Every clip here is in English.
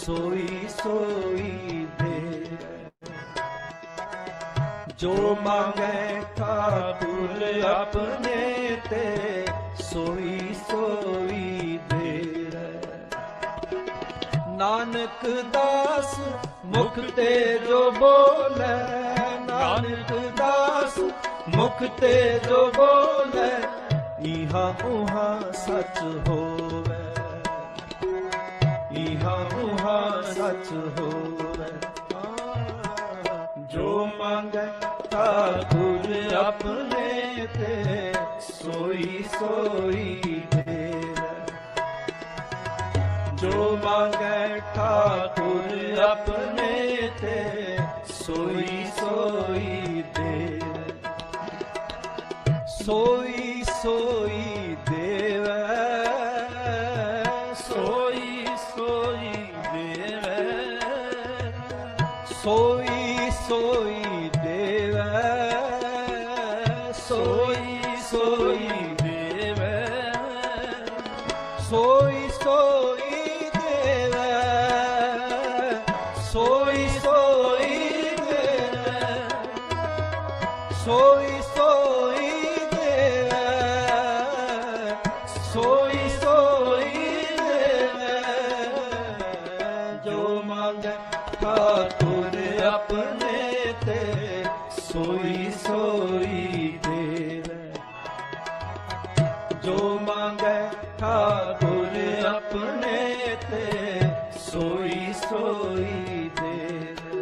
सोई सोई दे। जो मांगे ठाकुर अपने ते सोई सोई दे। नानक दास मुख ते जो बोले, नानक दास मुख ते जो बोले, इहा उहा सच होवे, इहा उहा सच होवे। जो मांगे ठाकुर अपने ते सोई सोई देवे। जो मांगे ठाकुर अपने ते सोई सोई देवे। सोई सोई देवे, सोई सोई देवे, सोई सोई देवे, सोई सोई देवे, सोई सोई देवे, सोई सोई देवे, सोई सोई देवे, सोई सोई देवे। जो मांगे ठाकुर अपने ते सोई सोई देवे। जो मांगे ठाकुर अपने ते सोई सोई देवे।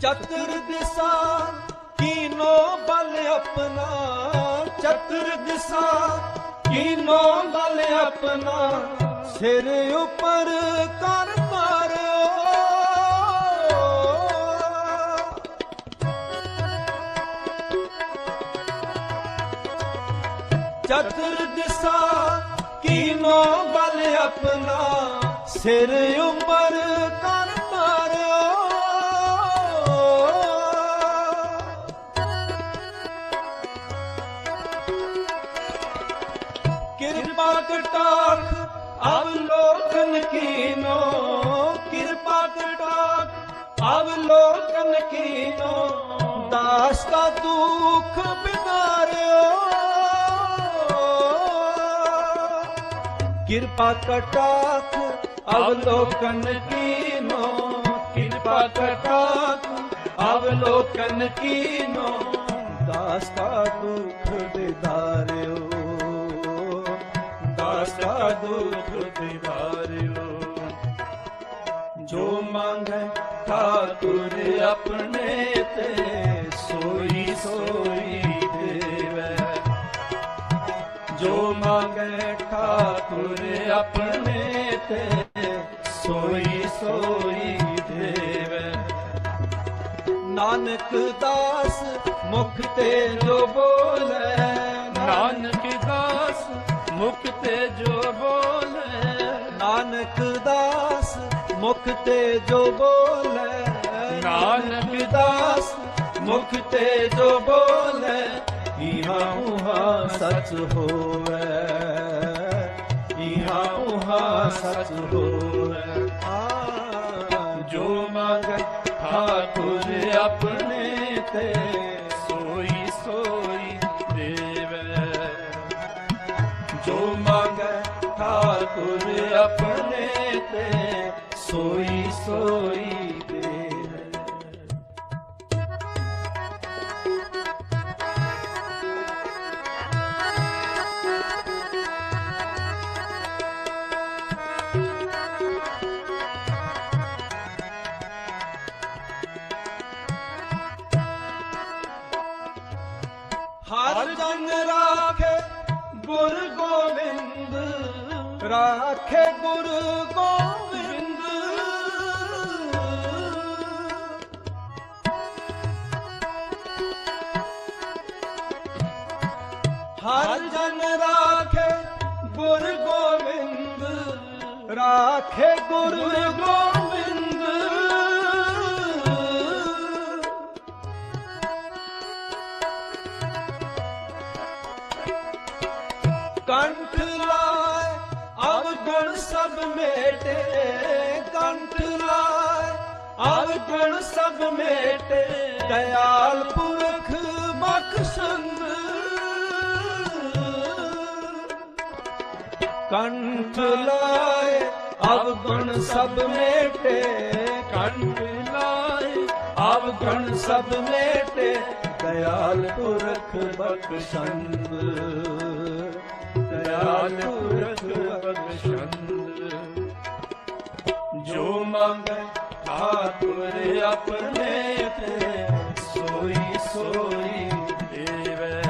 चतुर दिशा कीनो बल अपना, चतुर दिशा कीनो बल अपना, सिर ऊपर कर मारो। चतुर दिशा कीनो बल अपना, सिर ऊपर कर मारो। कृपा कटाक्ष अवलोकन कीनो, कृपा कटाक्ष अवलोकन कीनो, दास का दुख बिगाड़ो। कृपा कटाक्ष अवलोकन कीनो, कृपा कटाक्ष अवलोकन कीनो, दास का दुख बिगाड़ो, दास का दुख बिगाड़ो। जो मांगे ठाकुर अपने ते सोई सोई देवे। जो मांगे ठाकुर अपने ते सोई सोई देवे। नानक दास मुख ते जो बोले, नानक दास मुख ते जो बोले, नानक दास मुख ते जो बोले, नानक दास मुख ते जो बोले, इहा उहा सच होवे, इहा उहा सच होवे। जो मांगे ठाकुर अपने ते सोई सोई देवे। जो मांगे ठाकुर अपने ते सोई सोई देवे। हर जन राखे गुर गोविंद, राखे गुर गोविंद। ਰਾਖੇ ਗੁਰੂ ਗੋਬਿੰਦ ਕੰਠ ਲਾਏ ਅਵਗੁਣ ਸਭ ਮੇਟੇ ਕੰਠ ਲਾਏ ਅਵਗੁਣ ਸਭ ਮੇਟੇ ਦਇਆਲ ਪੁਰਖ ਬਖਸ਼ੰਦ ਕੰਠ ਲਾਏ ਅਵਗੁਣ ਸਭ ਮੇਟੇ ਕੰਠ ਲਾਏ ਅਵਗੁਣ ਸਭ ਮੇਟੇ ਦਇਆਲ ਪੁਰਖ ਬਖਸ਼ੰਦ ਦਇਆਲ ਪੁਰਖ ਬਖਸ਼ੰਦ ਜੋ ਮੰਗੈ ਠਾਕੁਰ ਆਪਣੇ ਤੇ ਸੋਈ ਸੋਈ ਦੇਵੈ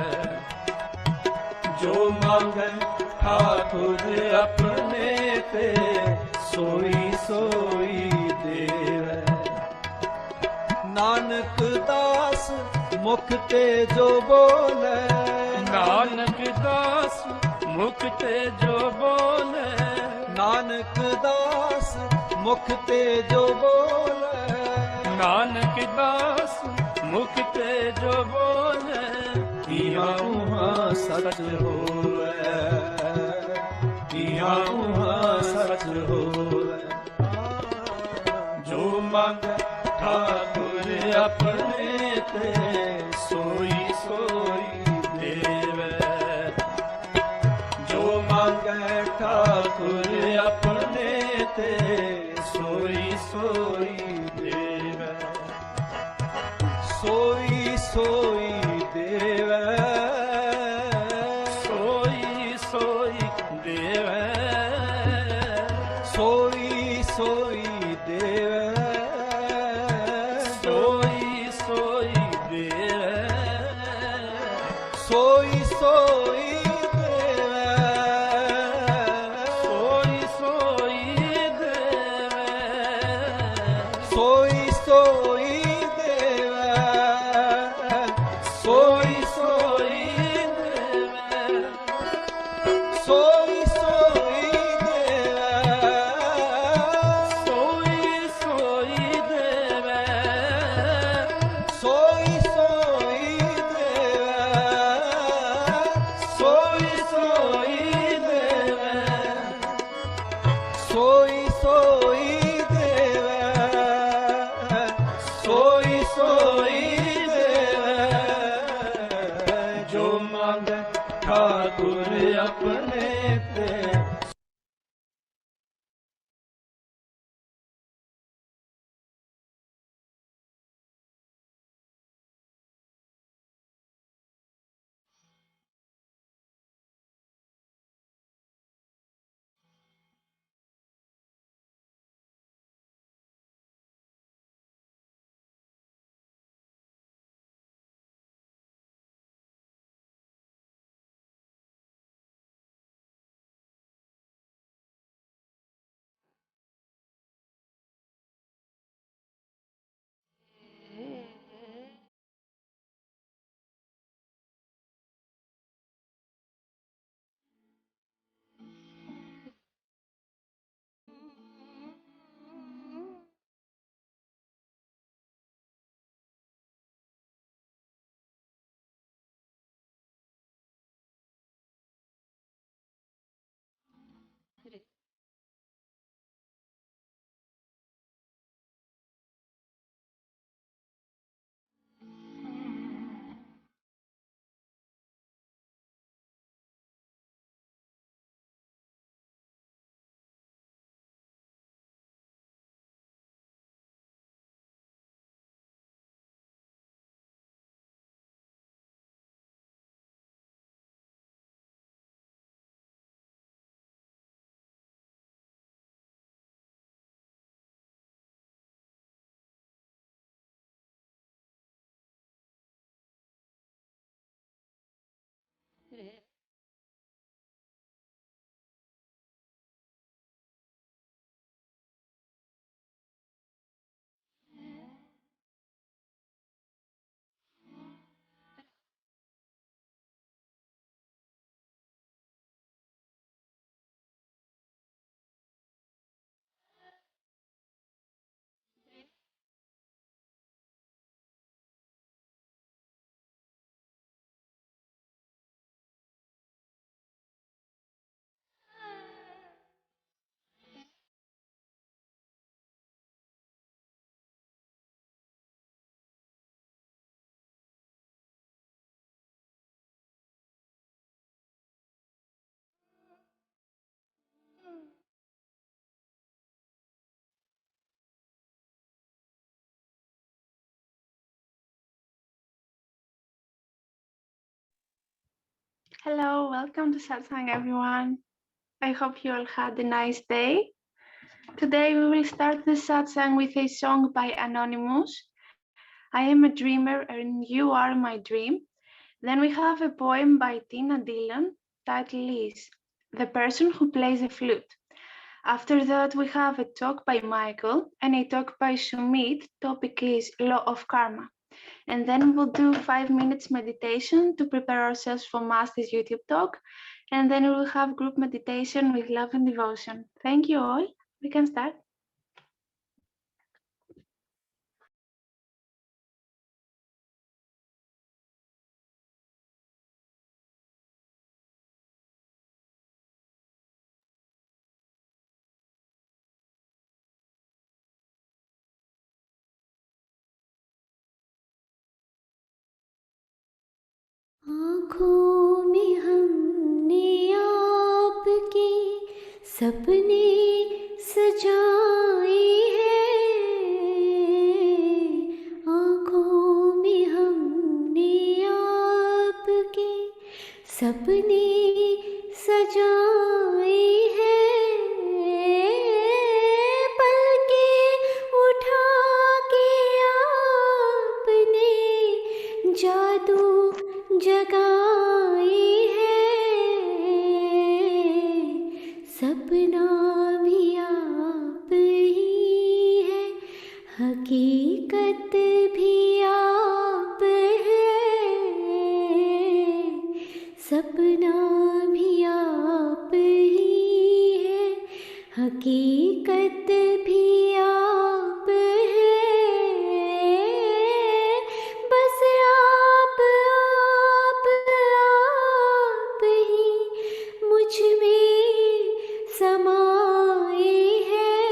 ਜੋ ਮੰਗੈ ਠਾਕੁਰ ਆਪਣੇ ਤੇ ਸੋਈ ਸੋਈ ਦੇਵੈ ਨਾਨਕ ਦਾਸ ਮੁਖ ਤੇ ਜੋ ਬੋਲੇ ਨਾਨਕ ਦਾਸ ਮੁਖ ਤੇ ਜੋ ਬੋਲੇ ਨਾਨਕ ਦਾਸ ਮੁਖ ਤੇ ਜੋ ਬੋਲੇ ਨਾਨਕ ਦਾਸ ਮੁਖ ਤੇ ਜੋ ਬੋਲੇ ਇਹਾਂ ਉਹਾਂ ਸਚ ਹੋਵੇ ਇਹਾਂ ਉਹਾਂ ਸਚ ਹੋਵੇ ਜੋ ਮੰਗੈ ਠਾਕੁਰ ਆਪਣੇ ਤੇ ਸੋਈ ਸੋਈ ਦੇਵੈ ਜੋ ਮੰਗੈ ਠਾਕੁਰ ਆਪਣੇ ਤੇ ਸੋਈ ਸੋਈ ਦੇਵੈ ਸੋਈ ਸੋਈ ਦੇਵੈ ਸੋਈ ਸੋਈ ਦੇਵੈ ਸੋਈ ਸੋਈ ਦੇਵੈ ਸੋਈ ਸੋਈ ਦੇਵੈ ਸੋਈ ਸੋਈ ਦੇਵੈ ਸੋਈ ਸੋਈ ਦੇਵੈ ਸੋਈ ਸੋਈ ਦੇਵੈ ਸੋਈ ਸੋਈ ਦੇਵੈ ਸੋਈ ਸੋਈ ਦੇਵੈ ਸੋਈ ਸੋਈ ਦੇਵੈ ਸੋਈ ਸੋਈ ਦੇਵੈ ਸੋਈ ਸੋਈ ਦੇਵੈ ਸੋਈ ਸੋਈ ਦੇਵੈ ਸੋਈ ਸੋਈ ਦੇਵੈ ਜੋ ਮੰਗੈ ਠਾਕੁਰ ਆਪਣੇ ਤੇ Hello, welcome to Satsang, everyone. I hope you all had a nice day. Today we will start the Satsang with a song by Anonymous. I am a dreamer and you are my dream. Then we have a poem by Tina Dillon. Title is The Person Who Plays the Flute. After that, we have a talk by Michael and a talk by Sumit. Topic is Law of Karma. And then we'll do 5 minutes meditation to prepare ourselves for Master's YouTube talk. And then we will have group meditation with love and devotion. Thank you all. We can start. आँखों में हमने आपके सपने सजाए हैं। आँखों में हमने आपके सपने सजाए हैं। पलकें उठा के आपने जादू जगाए हैं। सपना भी आप ही है, हकीकत भी आप है। सपना भी आप ही है, हकीकत भी आप है। बस आप ही मुझ में समाए हैं।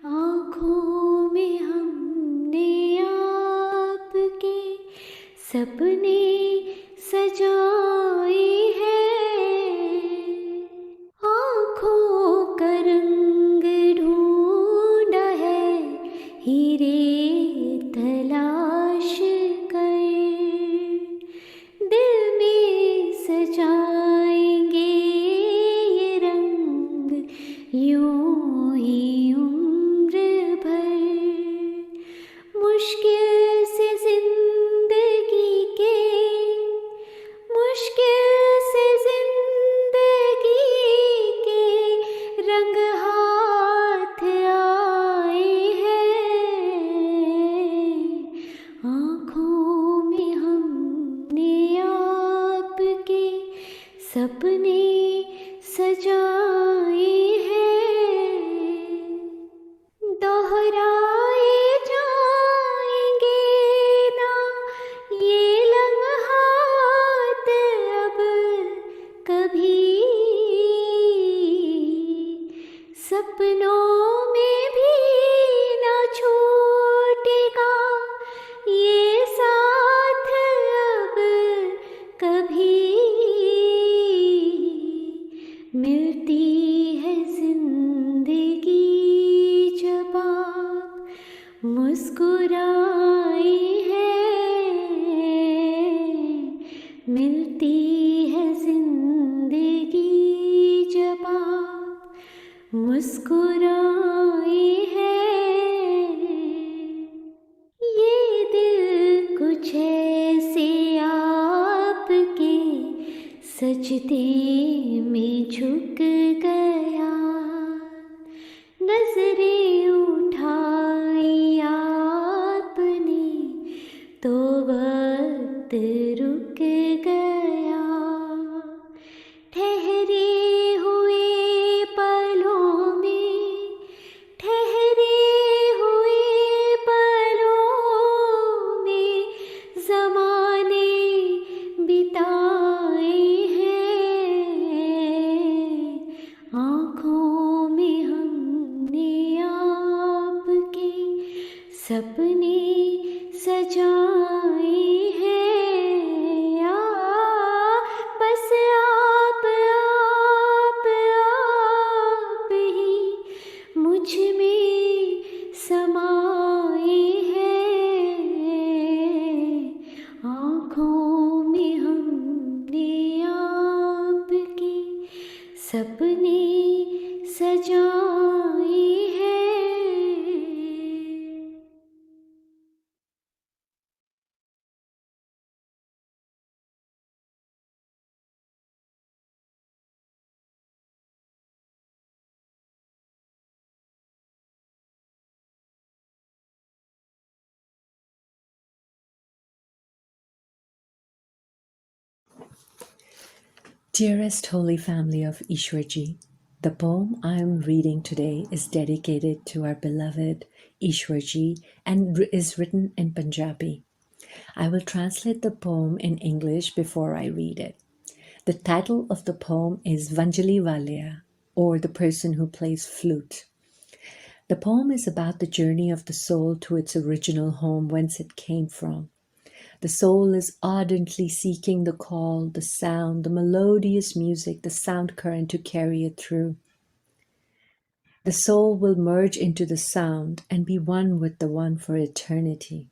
आँखों में हमने आपके सपने सजाए हैं। आँखों का रंग ढूंढा है हीरे तलाश कर, दिल में सजाएंगे ये रंग यूं ही उम्र भर। मुश्किल से जिंदगी के, मुश्किल से जिंदगी के रंग हाथ आए हैं। आँखों में हमने आपके सपने सजाए हैं। दोहराए जाएंगे ना ये लम्हात अब कभी। सपनों में भी ना छूटेगा ये साथ अब कभी। मिलती है जिंदगी जब आप मुस्कुराए हैं। मिलती है जिंदगी जब आप मुस्कुराए हैं। ये दिल कुछ ऐसे आपके सजदे में झुक गया। नजरें उठाई आपने तो वक्त रुक गया। ठहरे हुए पलों में, ठहरे हुए पलों में ज़माने बिताए हैं। आँखों में हमने आपके सपने सजाए हैं। बस आप ही मुझ में समाए हैं। आँखों में Dearest Holy Family of Ishwarji, the poem I am reading today is dedicated to our beloved Ishwarji and is written in Punjabi. I will translate the poem in English before I read it. The title of the poem is Vanjali Valia, or the person who plays flute. The poem is about the journey of the soul to its original home whence it came from. The soul is ardently seeking the call, the sound, the melodious music, the sound current to carry it through. The soul will merge into the sound and be one with the one for eternity.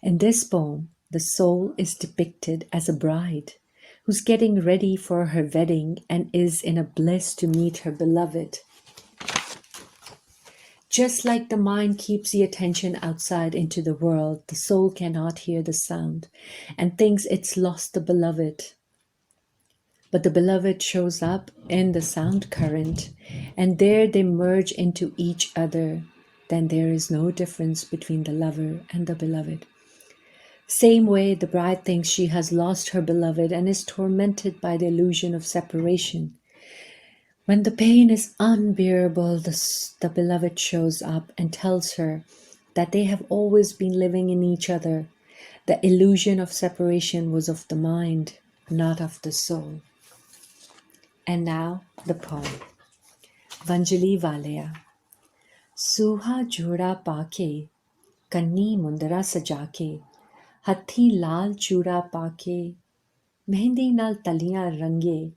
In this poem, the soul is depicted as a bride who's getting ready for her wedding and is in a bliss to meet her beloved. Just like the mind keeps the attention outside into the world, the soul cannot hear the sound and thinks it's lost the beloved. But the beloved shows up in the sound current, and there they merge into each other. Then there is no difference between the lover and the beloved. Same way, the bride thinks she has lost her beloved and is tormented by the illusion of separation. When the pain is unbearable, the beloved shows up and tells her that they have always been living in each other. The illusion of separation was of the mind, not of the soul. And now the poem. Vanjali Valia. Suha jura paake, kanni mundara sajake, hathi laal chura paake, mehndi nal taliyan range,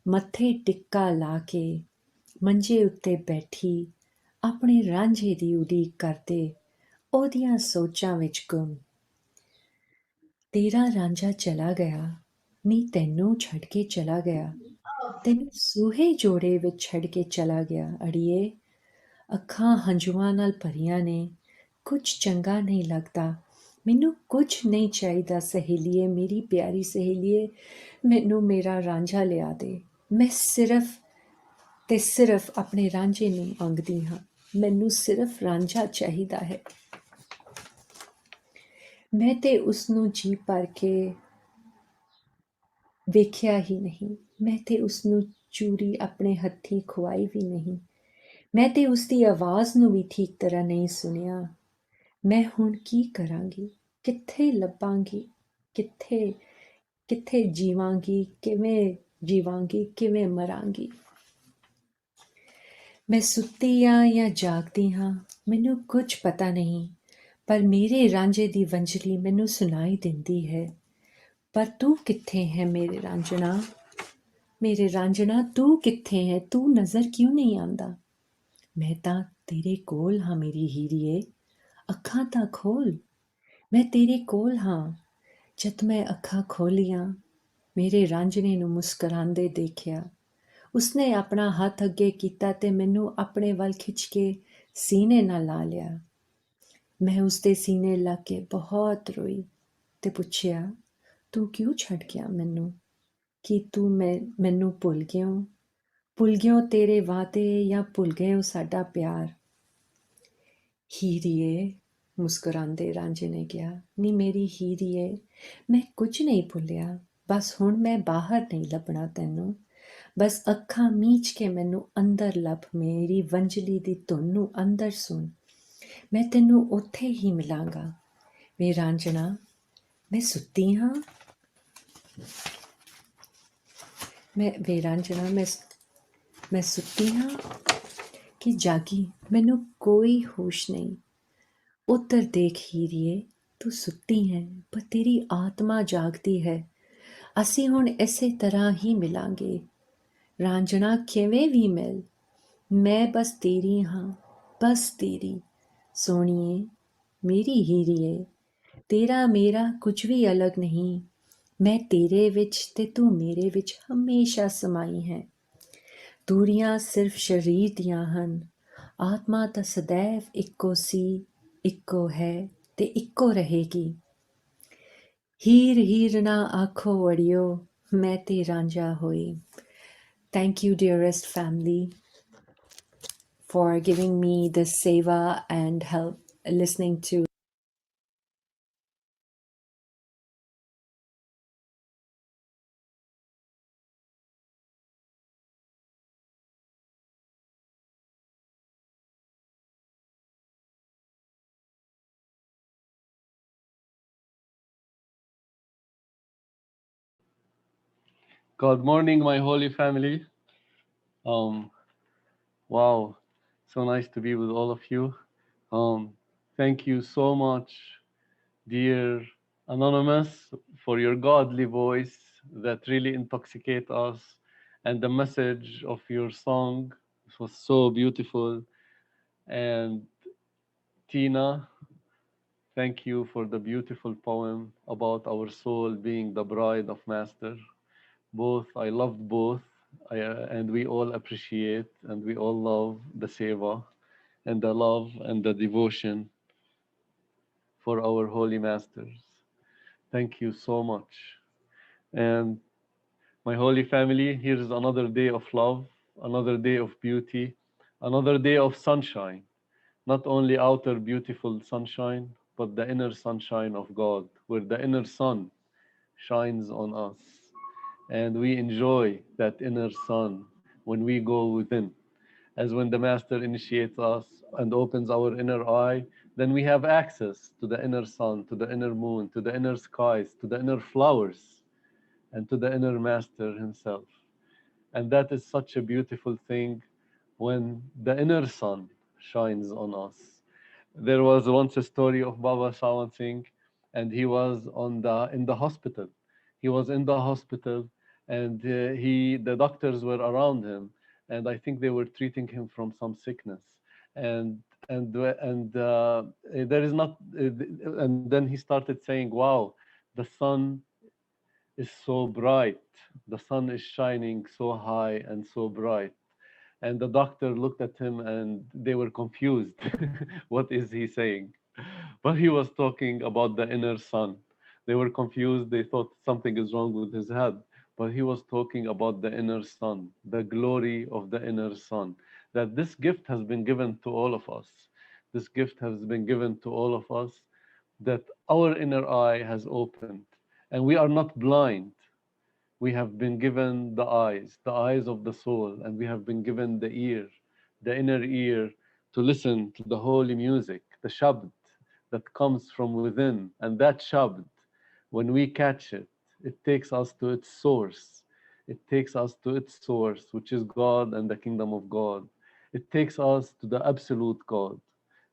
ਮੱਥੇ ਟਿੱਕਾ ਲਾ ਕੇ ਮੰਜੇ ਉੱਤੇ ਬੈਠੀ ਆਪਣੇ ਰਾਂਝੇ ਦੀ ਉਡੀਕ ਕਰਦੇ ਉਹਦੀਆਂ ਸੋਚਾਂ ਵਿੱਚ ਗੁੰਮ ਤੇਰਾ ਰਾਂਝਾ ਚਲਾ ਗਿਆ ਨੀ ਤੈਨੂੰ ਛੱਡ ਕੇ ਚਲਾ ਗਿਆ ਤੈਨੂੰ ਸੂਹੇ ਜੋੜੇ ਵਿੱਚ ਛੱਡ ਕੇ ਚਲਾ ਗਿਆ ਅੜੀਏ ਅੱਖਾਂ ਹੰਝੂਆਂ ਨਾਲ ਭਰੀਆਂ ਨੇ ਕੁਝ ਚੰਗਾ ਨਹੀਂ ਲੱਗਦਾ ਮੈਨੂੰ ਕੁਝ ਨਹੀਂ ਚਾਹੀਦਾ ਸਹੇਲੀਏ ਮੇਰੀ ਪਿਆਰੀ ਸਹੇਲੀਏ ਮੈਨੂੰ ਮੇਰਾ ਰਾਂਝਾ ਲਿਆ ਦੇ ਮੈਂ ਸਿਰਫ ਤੇ ਸਿਰਫ ਆਪਣੇ ਰਾਂਝੇ ਨੂੰ ਮੰਗਦੀ ਹਾਂ ਮੈਨੂੰ ਸਿਰਫ ਰਾਂਝਾ ਚਾਹੀਦਾ ਹੈ ਮੈਂ ਤੇ ਉਸ ਨੂੰ ਜੀ ਭਰ ਕੇ ਵੇਖਿਆ ਹੀ ਨਹੀਂ ਮੈਂ ਤੇ ਉਸ ਨੂੰ ਚੂਰੀ ਆਪਣੇ ਹੱਥੀਂ ਖਵਾਈ ਵੀ ਨਹੀਂ ਮੈਂ ਤੇ ਉਸ ਦੀ ਆਵਾਜ਼ ਨੂੰ ਵੀ ਠੀਕ ਤਰ੍ਹਾਂ ਨਹੀਂ ਸੁਣਿਆ ਮੈਂ ਹੁਣ ਕੀ ਕਰਾਂਗੀ ਕਿੱਥੇ ਲੱਭਾਂਗੀ ਕਿੱਥੇ ਜੀਵਾਂਗੀ ਕਿਵੇਂ ਮਰਾਂਗੀ ਮੈਂ ਸੁੱਤੀ ਹਾਂ ਜਾਂ ਜਾਗਦੀ ਹਾਂ ਮੈਨੂੰ ਕੁਝ ਪਤਾ ਨਹੀਂ ਪਰ ਮੇਰੇ ਰਾਂਝੇ ਦੀ ਵੰਜਲੀ ਮੈਨੂੰ ਸੁਣਾਈ ਦਿੰਦੀ ਹੈ ਪਰ ਤੂੰ ਕਿੱਥੇ ਹੈ ਮੇਰੇ ਰਾਂਝਣਾ ਤੂੰ ਕਿੱਥੇ ਹੈ ਤੂੰ ਨਜ਼ਰ ਕਿਉਂ ਨਹੀਂ ਆਉਂਦਾ ਮੈਂ ਤਾਂ ਤੇਰੇ ਕੋਲ ਹਾਂ ਮੇਰੀ ਹੀਰੀਏ ਅੱਖਾਂ ਤਾਂ ਖੋਲ ਮੈਂ ਤੇਰੇ ਕੋਲ ਹਾਂ ਜਦ ਮੈਂ ਅੱਖਾਂ ਖੋਲੀਆਂ ਮੇਰੇ ਰਾਂਝਣੇ ਨੂੰ ਮੁਸਕਰਾਉਂਦੇ ਦੇਖਿਆ ਉਸਨੇ ਆਪਣਾ ਹੱਥ ਅੱਗੇ ਕੀਤਾ ਤੇ ਮੈਨੂੰ ਆਪਣੇ ਵੱਲ ਖਿੱਚ ਕੇ ਸੀਨੇ ਨਾਲ ਲਾ ਲਿਆ ਮੈਂ ਉਸਦੇ ਸੀਨੇ ਲੱਗ ਕੇ ਬਹੁਤ ਰੋਈ ਤੇ ਪੁੱਛਿਆ ਤੂੰ ਕਿਉਂ ਛੱਡ ਗਿਆ ਮੈਨੂੰ ਕੀ ਤੂੰ ਮੈਨੂੰ ਭੁੱਲ ਗਿਓ ਤੇਰੇ ਵਾਅਦੇ ਜਾਂ ਭੁੱਲ ਗਿਓ ਸਾਡਾ ਪਿਆਰ ਹੀਰੀਏ ਮੁਸਕਰਾਉਂਦੇ ਰਾਂਝੇ ਨੇ ਕਿਹਾ ਨੀ ਮੇਰੀ ਹੀਰੀਏ ਮੈਂ ਕੁਝ ਨਹੀਂ ਭੁੱਲਿਆ ਬਸ ਹੁਣ ਮੈਂ ਬਾਹਰ ਨਹੀਂ ਲੱਭਣਾ ਤੈਨੂੰ ਬਸ ਅੱਖਾਂ ਮੀਚ ਕੇ ਮੈਨੂੰ ਅੰਦਰ ਲੱਭ ਮੇਰੀ ਵੰਜਲੀ ਦੀ ਧੁਨ ਨੂੰ ਅੰਦਰ ਸੁਣ ਮੈਂ ਤੈਨੂੰ ਉੱਥੇ ਹੀ ਮਿਲਾਂਗਾ ਵੇ ਰਾਂਝਣਾ ਮੈਂ ਸੁੱਤੀ ਹਾਂ ਮੈਂ ਸੁੱਤੀ ਹਾਂ ਕਿ ਜਾਗੀ ਮੈਨੂੰ ਕੋਈ ਹੋਸ਼ ਨਹੀਂ ਉੱਧਰ ਦੇਖ ਹੀਰੀਏ ਤੂੰ ਸੁੱਤੀ ਹੈ ਪਰ ਤੇਰੀ ਆਤਮਾ ਜਾਗਦੀ ਹੈ ਅਸੀਂ ਹੁਣ ਇਸੇ ਤਰ੍ਹਾਂ ਹੀ ਮਿਲਾਂਗੇ ਰਾਂਝਣਾ ਕਿਵੇਂ ਵੀ ਮਿਲ ਮੈਂ ਬਸ ਤੇਰੀ ਹਾਂ ਬਸ ਤੇਰੀ ਸੋਹਣੀਏ ਮੇਰੀ ਹੀਰੀਏ ਤੇਰਾ ਮੇਰਾ ਕੁਝ ਵੀ ਅਲੱਗ ਨਹੀਂ ਮੈਂ ਤੇਰੇ ਵਿੱਚ ਤੇ ਤੂੰ ਮੇਰੇ ਵਿੱਚ ਹਮੇਸ਼ਾ ਸਮਾਈ ਹੈ ਦੂਰੀਆਂ ਸਿਰਫ ਸਰੀਰ ਦੀਆਂ ਹਨ ਆਤਮਾ ਤਾਂ ਸदैव ਇੱਕੋ ਸੀ ਇੱਕੋ ਹੈ ਤੇ ਇੱਕੋ ਰਹੇਗੀ ਹੀਰ ਨਾ ਆਖੋ ਅੜਿਓ ਮੈਂ ਤੇ ਰਾਂਝਾ ਹੋਈ Thank you, dearest family, for giving me this seva and help listening to Good morning, my holy family. Um, wow, so nice to be with all of you. Thank you so much, dear Anonymous, for your godly voice that really intoxicate us, and the message of your song was so beautiful. And Tina, thank you for the beautiful poem about our soul being the bride of Master. Both, I loved both, and we all appreciate and we all love the seva and the love and the devotion for our holy masters. Thank you so much. And my holy family, here's another day of love, another day of beauty, another day of sunshine. Not only outer beautiful sunshine, but the inner sunshine of God, where the inner sun shines on us. And we enjoy that inner sun when we go within. As when the Master initiates us and opens our inner eye, then we have access to the inner sun, to the inner moon, to the inner skies, to the inner flowers, and to the inner Master himself. And that is such a beautiful thing when the inner sun shines on us. There was once a story of Baba Sawan Singh, and he was in the hospital. He was in the hospital, and the doctors were around him, and I think they were treating him from some sickness. And there is not, and then he started saying, "Wow, the sun is so bright. The sun is shining so high and so bright." And the doctor looked at him and they were confused. What is he saying? But he was talking about the inner sun. They were confused. They thought something is wrong with his head. But he was talking about the inner sun, the glory of the inner sun. That this gift has been given to all of us. This gift has been given to all of us, that our inner eye has opened. And we are not blind. We have been given the eyes of the soul, and we have been given the ear, the inner ear, to listen to the holy music, the shabd that comes from within. And that shabd, when we catch it, it takes us to its source. It takes us to its source, which is God and the kingdom of God. It takes us to the absolute God,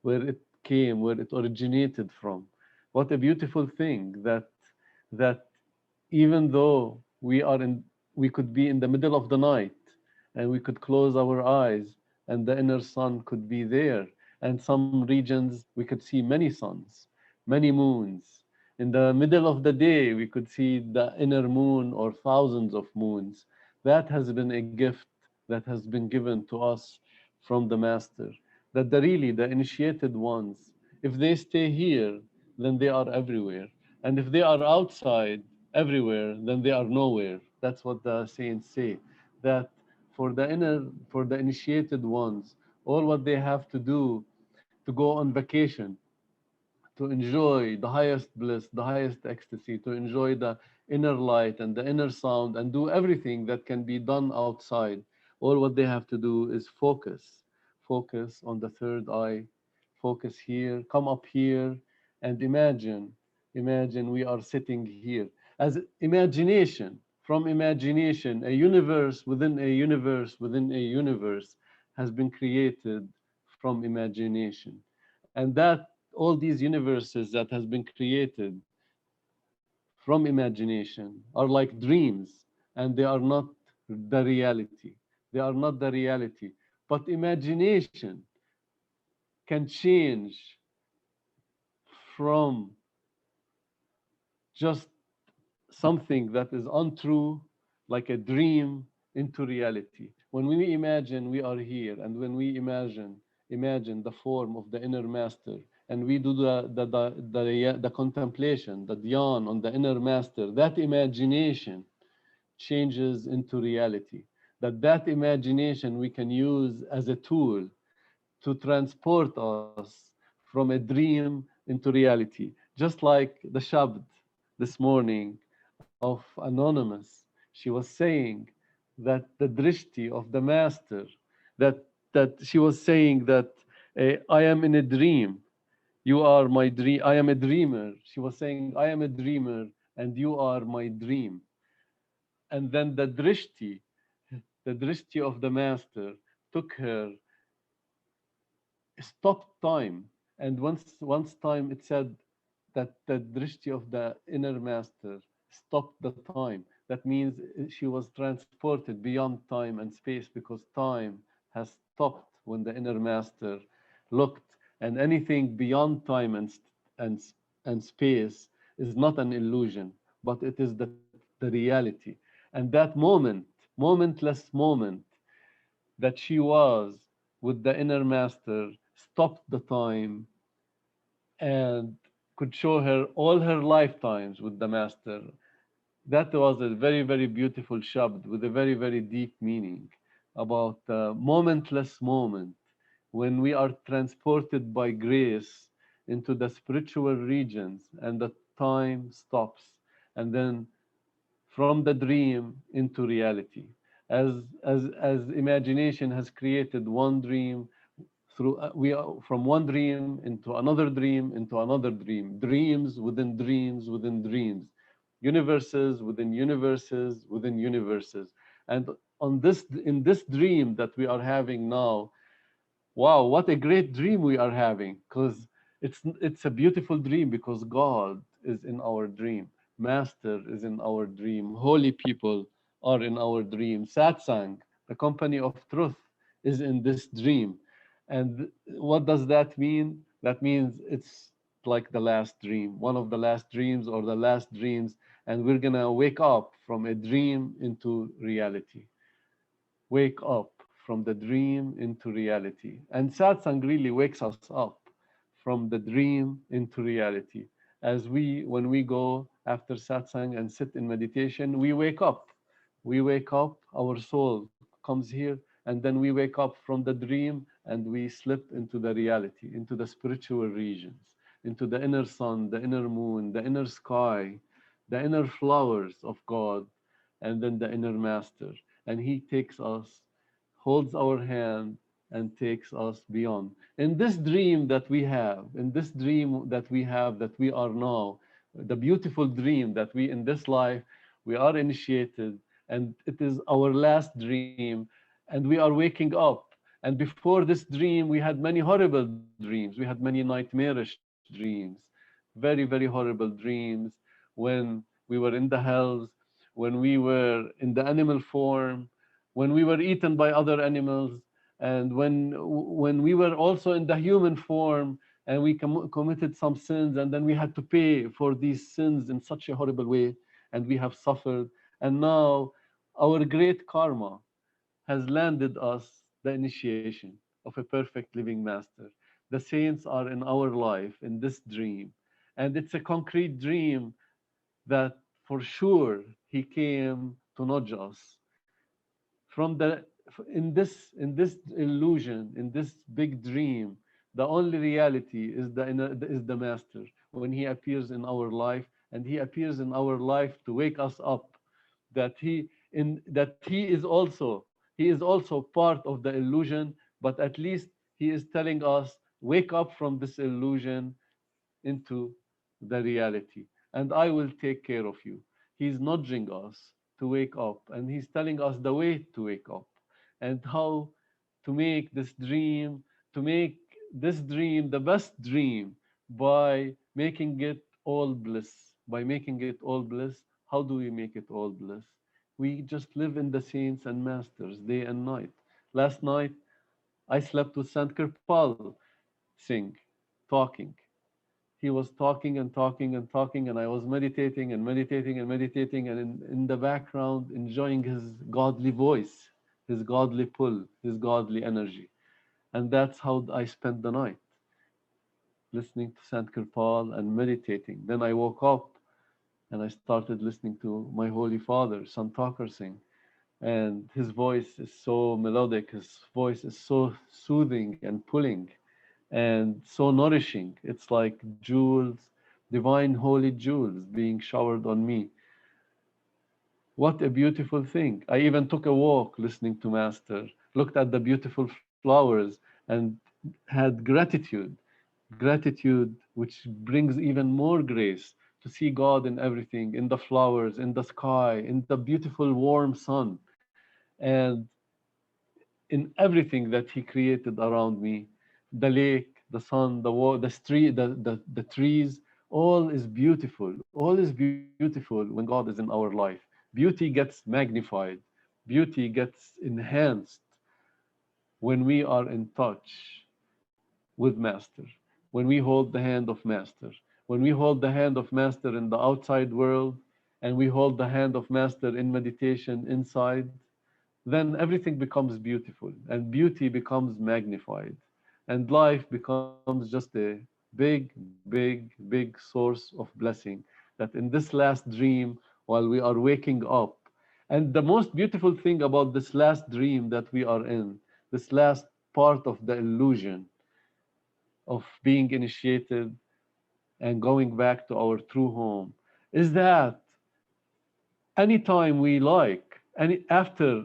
where it came, where it originated from. What a beautiful thing that even though we could be in the middle of the night and we could close our eyes and the inner sun could be there, and some regions we could see many suns, many moons. In the middle of the day we could see the inner moon or thousands of moons. That has been a gift that has been given to us from the Master, that the initiated ones, if they stay here, then they are everywhere, and if they are outside everywhere, then they are nowhere. That's what the saints say. That for the initiated ones, all what they have to do to go on vacation, to enjoy the highest bliss, the highest ecstasy, to enjoy the inner light and the inner sound, and do everything that can be done outside. All what they have to do is focus on the third eye, focus here, come up here, and imagine we are sitting here. As imagination, from imagination, a universe within a universe within a universe has been created from imagination. And that all these universes that has been created from imagination are like dreams, and they are not the reality. They are not the reality. But imagination can change from just something that is untrue, like a dream, into reality. When we imagine we are here, and when we imagine the form of the inner master, and we do the contemplation, the dhyan on the inner master, that imagination changes into reality. That imagination we can use as a tool to transport us from a dream into reality. Just like the Shabd this morning of Anonymous, she was saying that the drishti of the Master, that she was saying that I am in a dream, you are my dream, I am a dreamer. She was saying, I am a dreamer and you are my dream. and then the drishti of the master took her, stopped time. And once time it said that the drishti of the inner master stopped the time. That means she was transported beyond time and space, because time has stopped when the inner master looked. And anything beyond time and and space is not an illusion, but it is the reality. And that momentless moment that she was with the inner master stopped the time and could show her all her lifetimes with the master. That was a very, very beautiful shabd with a very, very deep meaning about the momentless moment when we are transported by grace into the spiritual regions and the time stops, and then from the dream into reality. As imagination has created one dream, through we are from one dream into another dream into another dream, dreams within dreams within dreams, universes within universes within universes. And on this, in this dream that we are having now, wow, what a great dream we are having, because it's a beautiful dream, because God is in our dream, Master is in our dream, holy people are in our dream, satsang, the company of truth, is in this dream. And what does that mean? That means it's like the last dream, one of the last dreams or the last dreams, and we're gonna wake up from a dream into reality, wake up from the dream into reality. And satsang really wakes us up from the dream into reality. As when we go after satsang and sit in meditation, we wake up. We wake up, our soul comes here, and then we wake up from the dream and we slip into the reality, into the spiritual regions, into the inner sun, the inner moon, the inner sky, the inner flowers of God, and then the inner master. And he takes us, holds our hand, and takes us beyond. In this dream that we have, in this dream that we have, that we are now, the beautiful dream that we in this life, we are initiated, and it is our last dream, and we are waking up. And before this dream, we had many horrible dreams. We had many nightmarish dreams, very, very horrible dreams when we were in the hells, when we were in the animal form, when we were eaten by other animals, and when we were also in the human form, and we committed some sins, and then we had to pay for these sins in such a horrible way, and we have suffered. And now our great karma has landed us the initiation of a perfect living master. The saints are in our life in this dream, and it's a concrete dream that for sure he came to nudge us from the in this illusion, in this big dream. The only reality is the master when he appears in our life, and he appears in our life to wake us up, that he is also part of the illusion, but at least he is telling us, wake up from this illusion into the reality, and I will take care of you. He's nudging us to wake up, and he's telling us the way to wake up, and how to make this dream, to make this dream the best dream, by making it all bliss. By making it all bliss, how do we make it all bliss? We just live in the saints and masters day and night. Last night, I slept with Sant Kirpal Singh talking. He was talking and talking and talking, and I was meditating and meditating and meditating, and in the background, enjoying his godly voice, his godly pull, his godly energy. And that's how I spent the night, listening to Sant Kirpal and meditating. Then I woke up and I started listening to my Holy Father, Sant Singh. And his voice is so melodic, his voice is so soothing and pulling and so nourishing. It's like jewels, divine holy jewels being showered on me. What a beautiful thing. I even took a walk listening to Master, looked at the beautiful flowers, and had gratitude which brings even more grace to see God in everything, in the flowers, in the sky, in the beautiful warm sun, and in everything that He created around me, the lake, the sun, the street, the trees, all is beautiful. All is beautiful when God is in our life. Beauty gets magnified, beauty gets enhanced when we are in touch with Master, when we hold the hand of Master, when we hold the hand of Master in the outside world, and we hold the hand of Master in meditation inside, then everything becomes beautiful, and beauty becomes magnified, and life becomes just a big source of blessing. That in this last dream, while we are waking up, and the most beautiful thing about this last dream that we are in, this last part of the illusion of being initiated and going back to our true home, is that anytime we like, after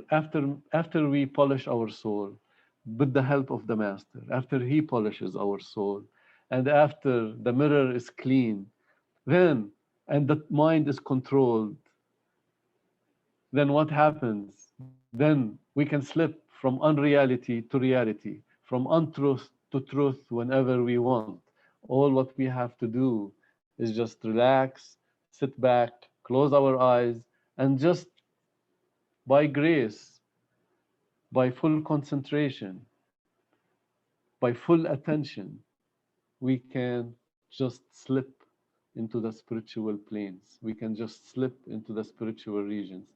we polish our soul with the help of the Master, after he polishes our soul, and after the mirror is clean, then and the mind is controlled, then what happens? Then we can slip from unreality to reality, from untruth to truth whenever we want. All what we have to do is just relax, sit back, close our eyes, and just by grace, by full concentration, by full attention, we can just slip into the spiritual planes. We can just slip into the spiritual regions.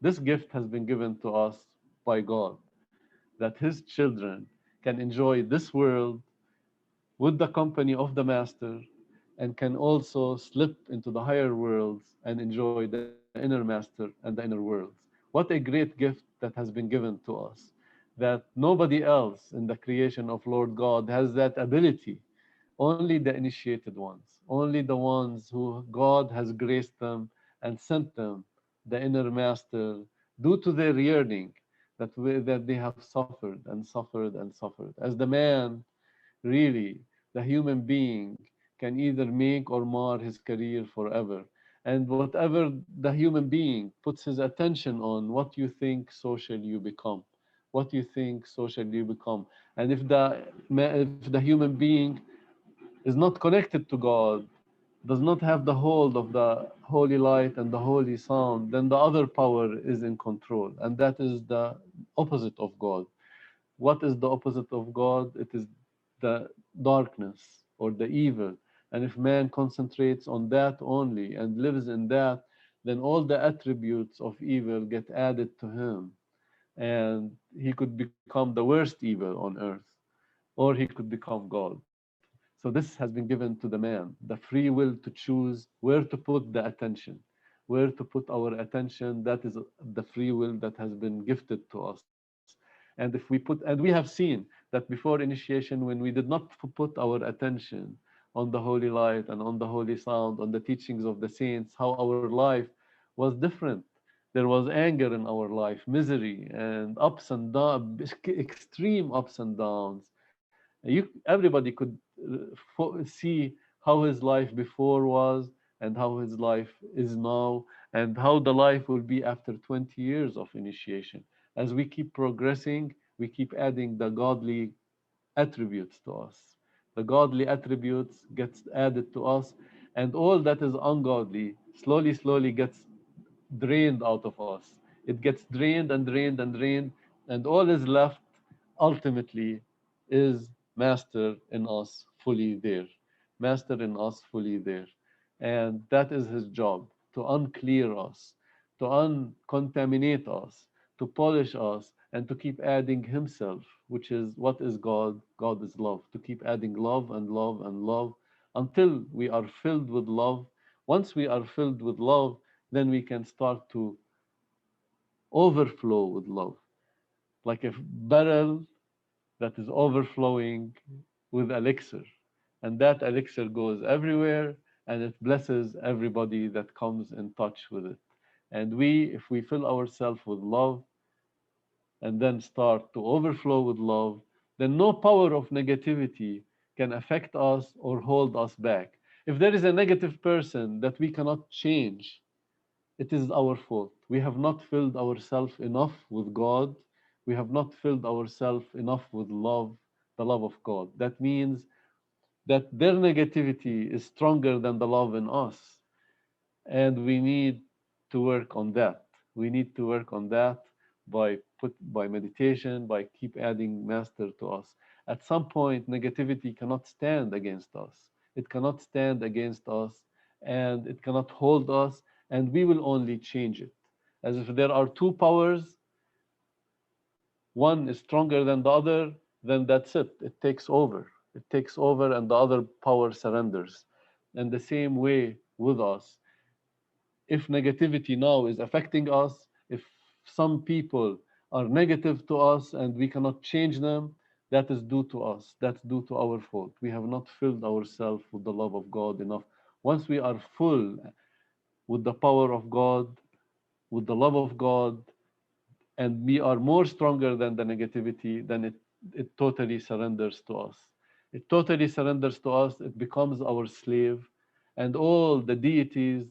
This gift has been given to us by God, that His children can enjoy this world with the company of the Master, and can also slip into the higher worlds and enjoy the inner Master and the inner worlds. What a great gift that has been given to us, that nobody else in the creation of Lord God has that ability. Only the initiated ones, only the ones who God has graced them and sent them, the inner Master, due to their yearning that they have suffered and suffered and suffered. As the man, really, the human being can either make or mar his career forever. And whatever the human being puts his attention on, what you think, so shall you become. What you think, so shall you become. And if the human being is not connected to God, does not have the hold of the holy light and the holy sound, then the other power is in control. And that is the opposite of God. What is the opposite of God? It is the darkness or the evil. And if man concentrates on that only and lives in that, then all the attributes of evil get added to him. And he could become the worst evil on earth, or he could become God. So this has been given to the man, the free will to choose where to put the attention, where to put our attention. That is the free will that has been gifted to us. And if we put, and we have seen that before initiation, when we did not put our attention on the holy light and on the holy sound, on the teachings of the saints, how our life was different. There was anger in our life, misery, and ups and downs, extreme ups and downs. Everybody could see how his life before was and how his life is now, and how the life will be after 20 years of initiation. As we keep progressing, we keep adding the godly attributes to us. The godly attributes gets added to us, and all that is ungodly slowly gets drained out of us. It gets drained and drained and drained, and all is left ultimately is Master in us fully there. Master in us fully there. And that is his job, to unclear us, to uncontaminate us, to polish us, and to keep adding himself, which is what is God? God is love. To keep adding love and love and love until we are filled with love. Once we are filled with love, then we can start to overflow with love, like a barrel that is overflowing with elixir. And that elixir goes everywhere, and it blesses everybody that comes in touch with it. And if we fill ourselves with love and then start to overflow with love, then no power of negativity can affect us or hold us back. If there is a negative person that we cannot change, it is our fault. We have not filled ourselves enough with God. We have not filled ourselves enough with love, the love of God. That means that their negativity is stronger than the love in us. And we need to work on that. We need to work on that by meditation, by keep adding master to us. At some point, negativity cannot stand against us. It cannot stand against us, and it cannot hold us, and we will only change it. As if there are two powers, one is stronger than the other, then that's it. It takes over. It takes over, and the other power surrenders. And the same way with us, if negativity now is affecting us, if some people are negative to us and we cannot change them, that is due to us. That's due to our fault. We have not filled ourselves with the love of God enough. Once we are full with the power of God, with the love of God, and we are more stronger than the negativity, then it totally surrenders to us. It totally surrenders to us. It becomes our slave. And all the deities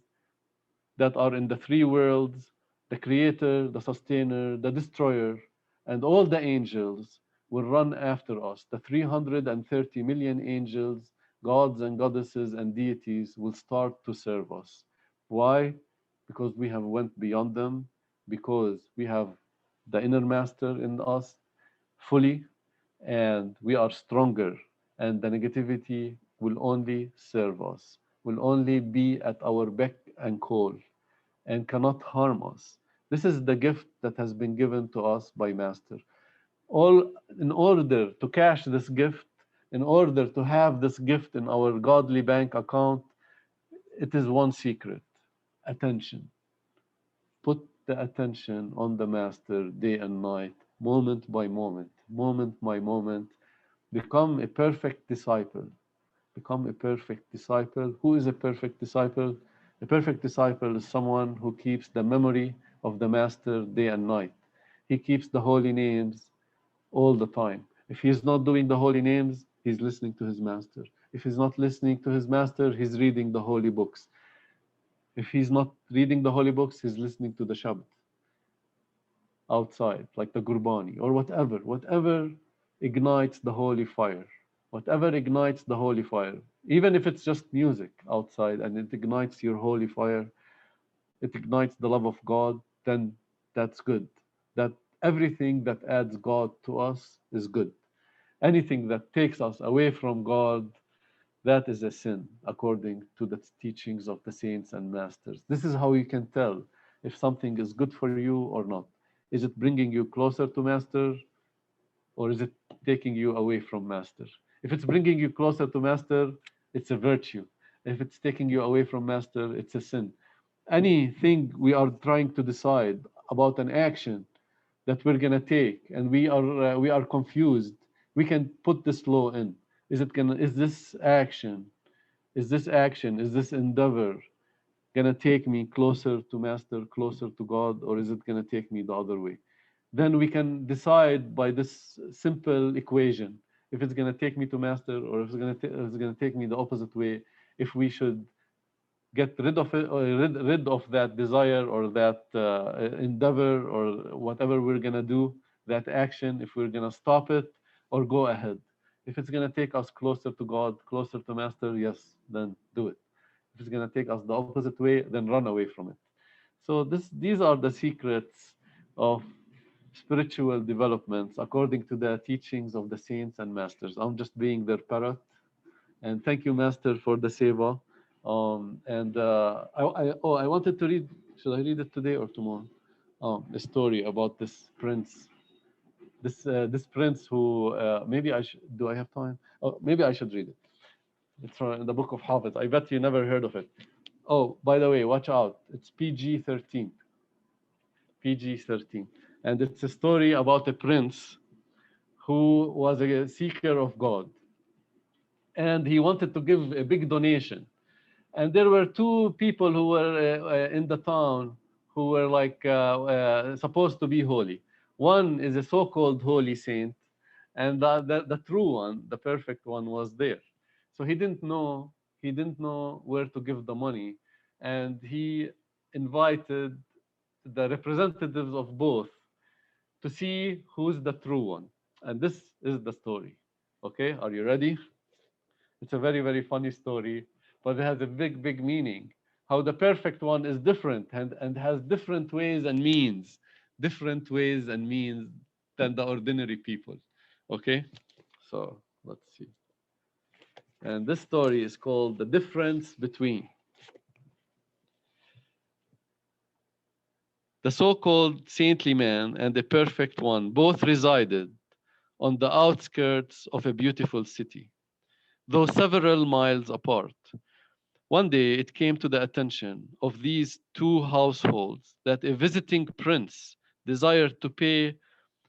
that are in the three worlds, the creator, the sustainer, the destroyer, and all the angels will run after us. The 330 million angels, gods and goddesses and deities will start to serve us. Why? Because we have went beyond them, because we have the inner master in us fully, and we are stronger, and the negativity will only serve us, will only be at our beck and call, and cannot harm us. This is the gift that has been given to us by Master. All in order to cash this gift, in order to have this gift in our godly bank account, it is one secret: attention. Put the attention on the Master day and night, moment by moment, moment by moment. Become a perfect disciple. Become a perfect disciple. Who is a perfect disciple? A perfect disciple is someone who keeps the memory of the Master day and night. He keeps the holy names all the time. If he is not doing the holy names, he's listening to his Master. If he's not listening to his Master, he's reading the holy books. If he's not reading the holy books, he's listening to the Shabd outside, like the Gurbani or whatever ignites the holy fire. Whatever ignites the holy fire, even if it's just music outside and it ignites your holy fire, it ignites the love of God, then that's good. That everything that adds God to us is good. Anything that takes us away from God, that is a sin, according to the teachings of the saints and masters. This is how you can tell if something is good for you or not. Is it bringing you closer to Master, or is it taking you away from Master? If it's bringing you closer to Master, it's a virtue. If it's taking you away from Master, it's a sin. Anything we are trying to decide about an action that we're gonna take, and we are confused, we can put this law in. Is this action, is this endeavor gonna take me closer to Master, closer to God, or is it gonna take me the other way? Then we can decide by this simple equation if it's going to take me to Master, or if it's going to take me the opposite way, if we should get rid of it, or rid of that desire or that endeavor or whatever we're going to do, that action, if we're going to stop it or go ahead. If it's going to take us closer to God, closer to Master, yes, then do it. If it's going to take us the opposite way, then run away from it. So these are the secrets of spiritual developments according to the teachings of the saints and masters. I'm just being their parrot. And thank you, Master, for the seva. I wanted to read. Should I read it today or tomorrow? A story about this prince. This prince who maybe I should. Do I have time? Oh, maybe I should read it. It's from the book of Hafiz. I bet you never heard of it. Oh, by the way, watch out. It's PG-13. PG-13. And it's a story about a prince who was a seeker of God. And he wanted to give a big donation. And there were two people who were in the town who were like supposed to be holy. One is a so-called holy saint, and the true one, the perfect one, was there. So he didn't know he didn't know where to give the money, and he invited the representatives of both to see who's the true one. And this is the story. Okay, are you ready? It's a very, very funny story, but it has a big, big meaning. How the perfect one is different and has different ways and means, different ways and means than the ordinary people. Okay, so let's see. And this story is called The Difference Between. The so called saintly man and the perfect one both resided on the outskirts of a beautiful city, though several miles apart. One day it came to the attention of these two households that a visiting prince desired to pay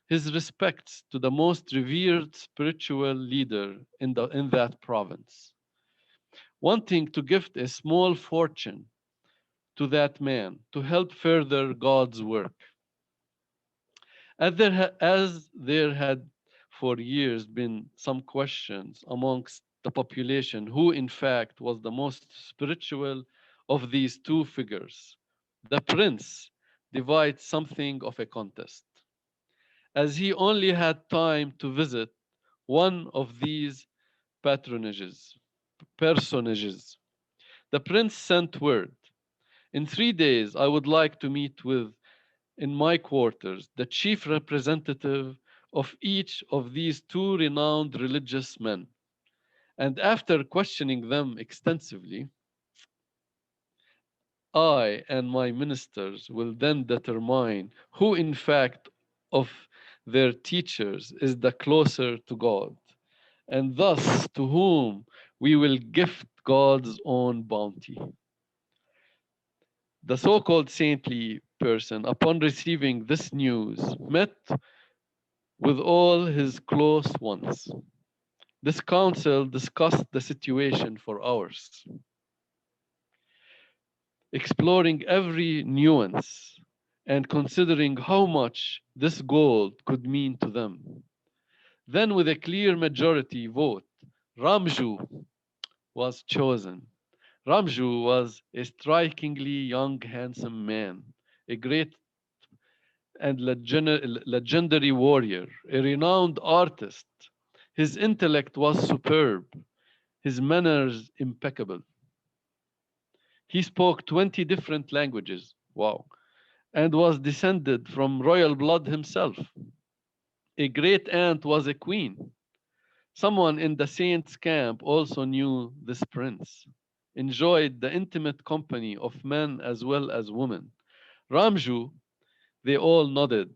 his respects to the most revered spiritual leader in that province. Wanting to gift a small fortune to that man to help further God's work. As there had for years been some questions amongst the population who, in fact, was the most spiritual of these two figures, the prince devised something of a contest. As he only had time to visit one of these personages, the prince sent word. In 3 days, I would like to meet with in my quarters the chief representative of each of these two renowned religious men. And after questioning them extensively, I and my ministers will then determine who, in fact, of their teachers is the closer to God, and thus to whom we will gift God's own bounty. The so called saintly person, upon receiving this news, met with all his close ones. This council discussed the situation for hours, exploring every nuance and considering how much this gold could mean to them. Then, with a clear majority vote, Ramju was chosen. Ramju was a strikingly young, handsome man, a great and legendary warrior, a renowned artist. His intellect was superb, his manners impeccable. He spoke 20 different languages, wow, and was descended from royal blood himself. A great aunt was a queen. Someone in the saint's camp also knew this prince, enjoyed the intimate company of men as well as women. Ramju, they all nodded,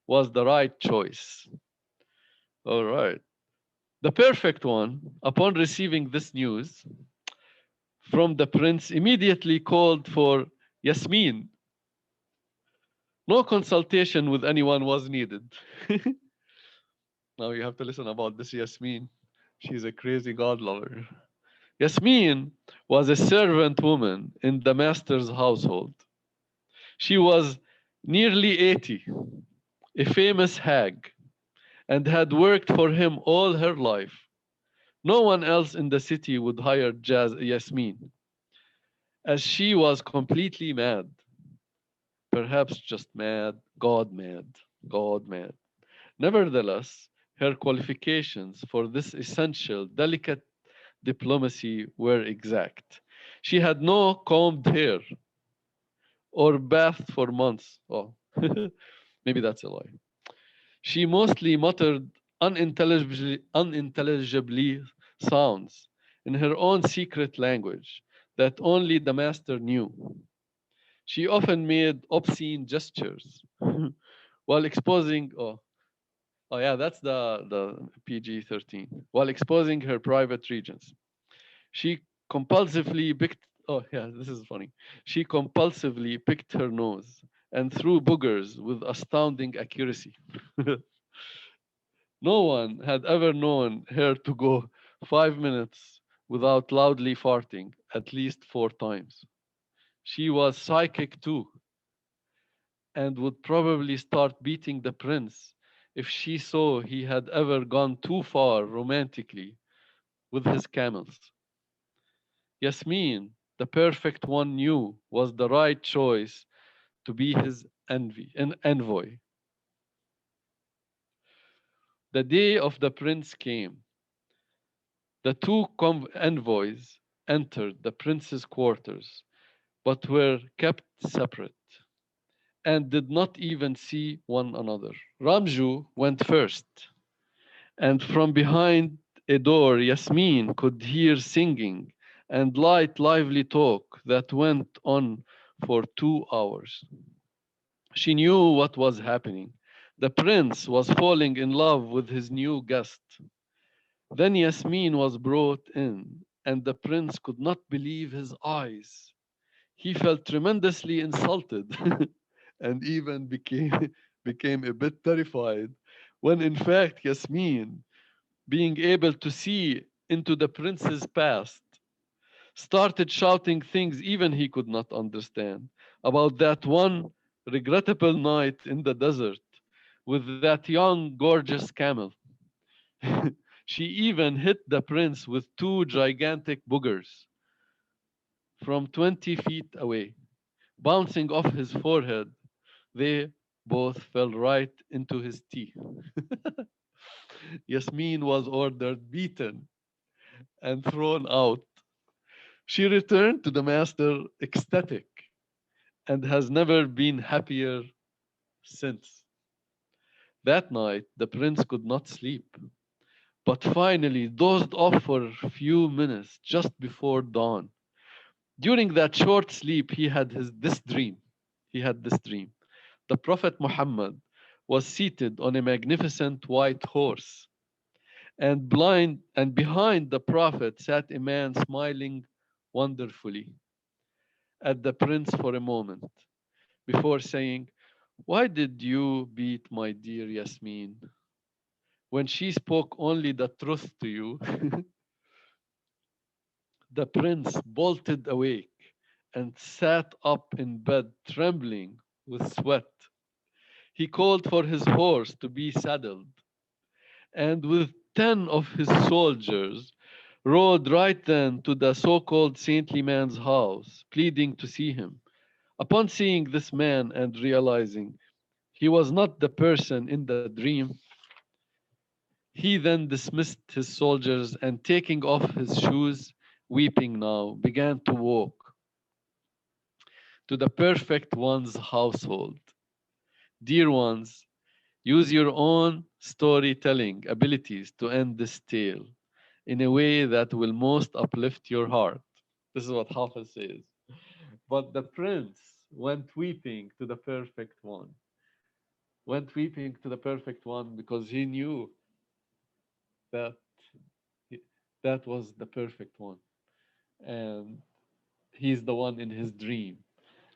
was the right choice. All right. The perfect one, upon receiving this news from the prince, immediately called for Yasmin. No consultation with anyone was needed. Now you have to listen about this Yasmin. She's a crazy God lover. Yasmin was a servant woman in the master's household. She was nearly 80, a famous hag, and had worked for him all her life. No one else in the city would hire Yasmin, as she was completely mad. Perhaps just mad, God mad. Nevertheless, her qualifications for this essential, delicate diplomacy were exact. She had no combed hair or bathed for months. Oh, maybe that's a lie. She mostly muttered unintelligibly sounds in her own secret language that only the master knew. She often made obscene gestures while exposing, oh yeah, that's the PG-13, while exposing her private regions. She compulsively picked, oh yeah, this is funny. She compulsively picked her nose and threw boogers with astounding accuracy. No one had ever known her to go 5 minutes without loudly farting at least 4 times. She was psychic too, and would probably start beating the prince if she saw he had ever gone too far romantically with his camels. Yasmin, the perfect one, knew was the right choice to be his envoy. The day of the prince came. The two envoys entered the prince's quarters, but were kept separate and did not even see one another. Ramju went first, and from behind a door, Yasmin could hear singing and light, lively talk that went on for 2 hours. She knew what was happening. The prince was falling in love with his new guest. Then Yasmin was brought in, and the prince could not believe his eyes. He felt tremendously insulted and even became a bit terrified when, in fact, Yasmin, being able to see into the prince's past, started shouting things even he could not understand about that one regrettable night in the desert with that young, gorgeous camel. She even hit the prince with two gigantic boogers from 20 feet away. Bouncing off his forehead, they both fell right into his tea. Yasmin was ordered beaten and thrown out. She returned to the master ecstatic and has never been happier since. That night, the prince could not sleep, but finally dozed off for a few minutes just before dawn. During that short sleep, he had this dream. He had this dream. The Prophet Muhammad was seated on a magnificent white horse, and behind the Prophet sat a man smiling wonderfully at the prince for a moment before saying, "Why did you beat my dear Yasmin when she spoke only the truth to you?" The prince bolted awake and sat up in bed, trembling with sweat. He called for his horse to be saddled, and with 10 of his soldiers rode right then to the so called saintly man's house, pleading to see him. Upon seeing this man and realizing he was not the person in the dream, he then dismissed his soldiers and, taking off his shoes, weeping now, began to walk to the perfect one's household. Dear ones, use your own storytelling abilities to end this tale in a way that will most uplift your heart. This is what Hafiz says. But the prince went weeping to the perfect one. Went weeping to the perfect one because he knew that he, that was the perfect one. And he's the one in his dream.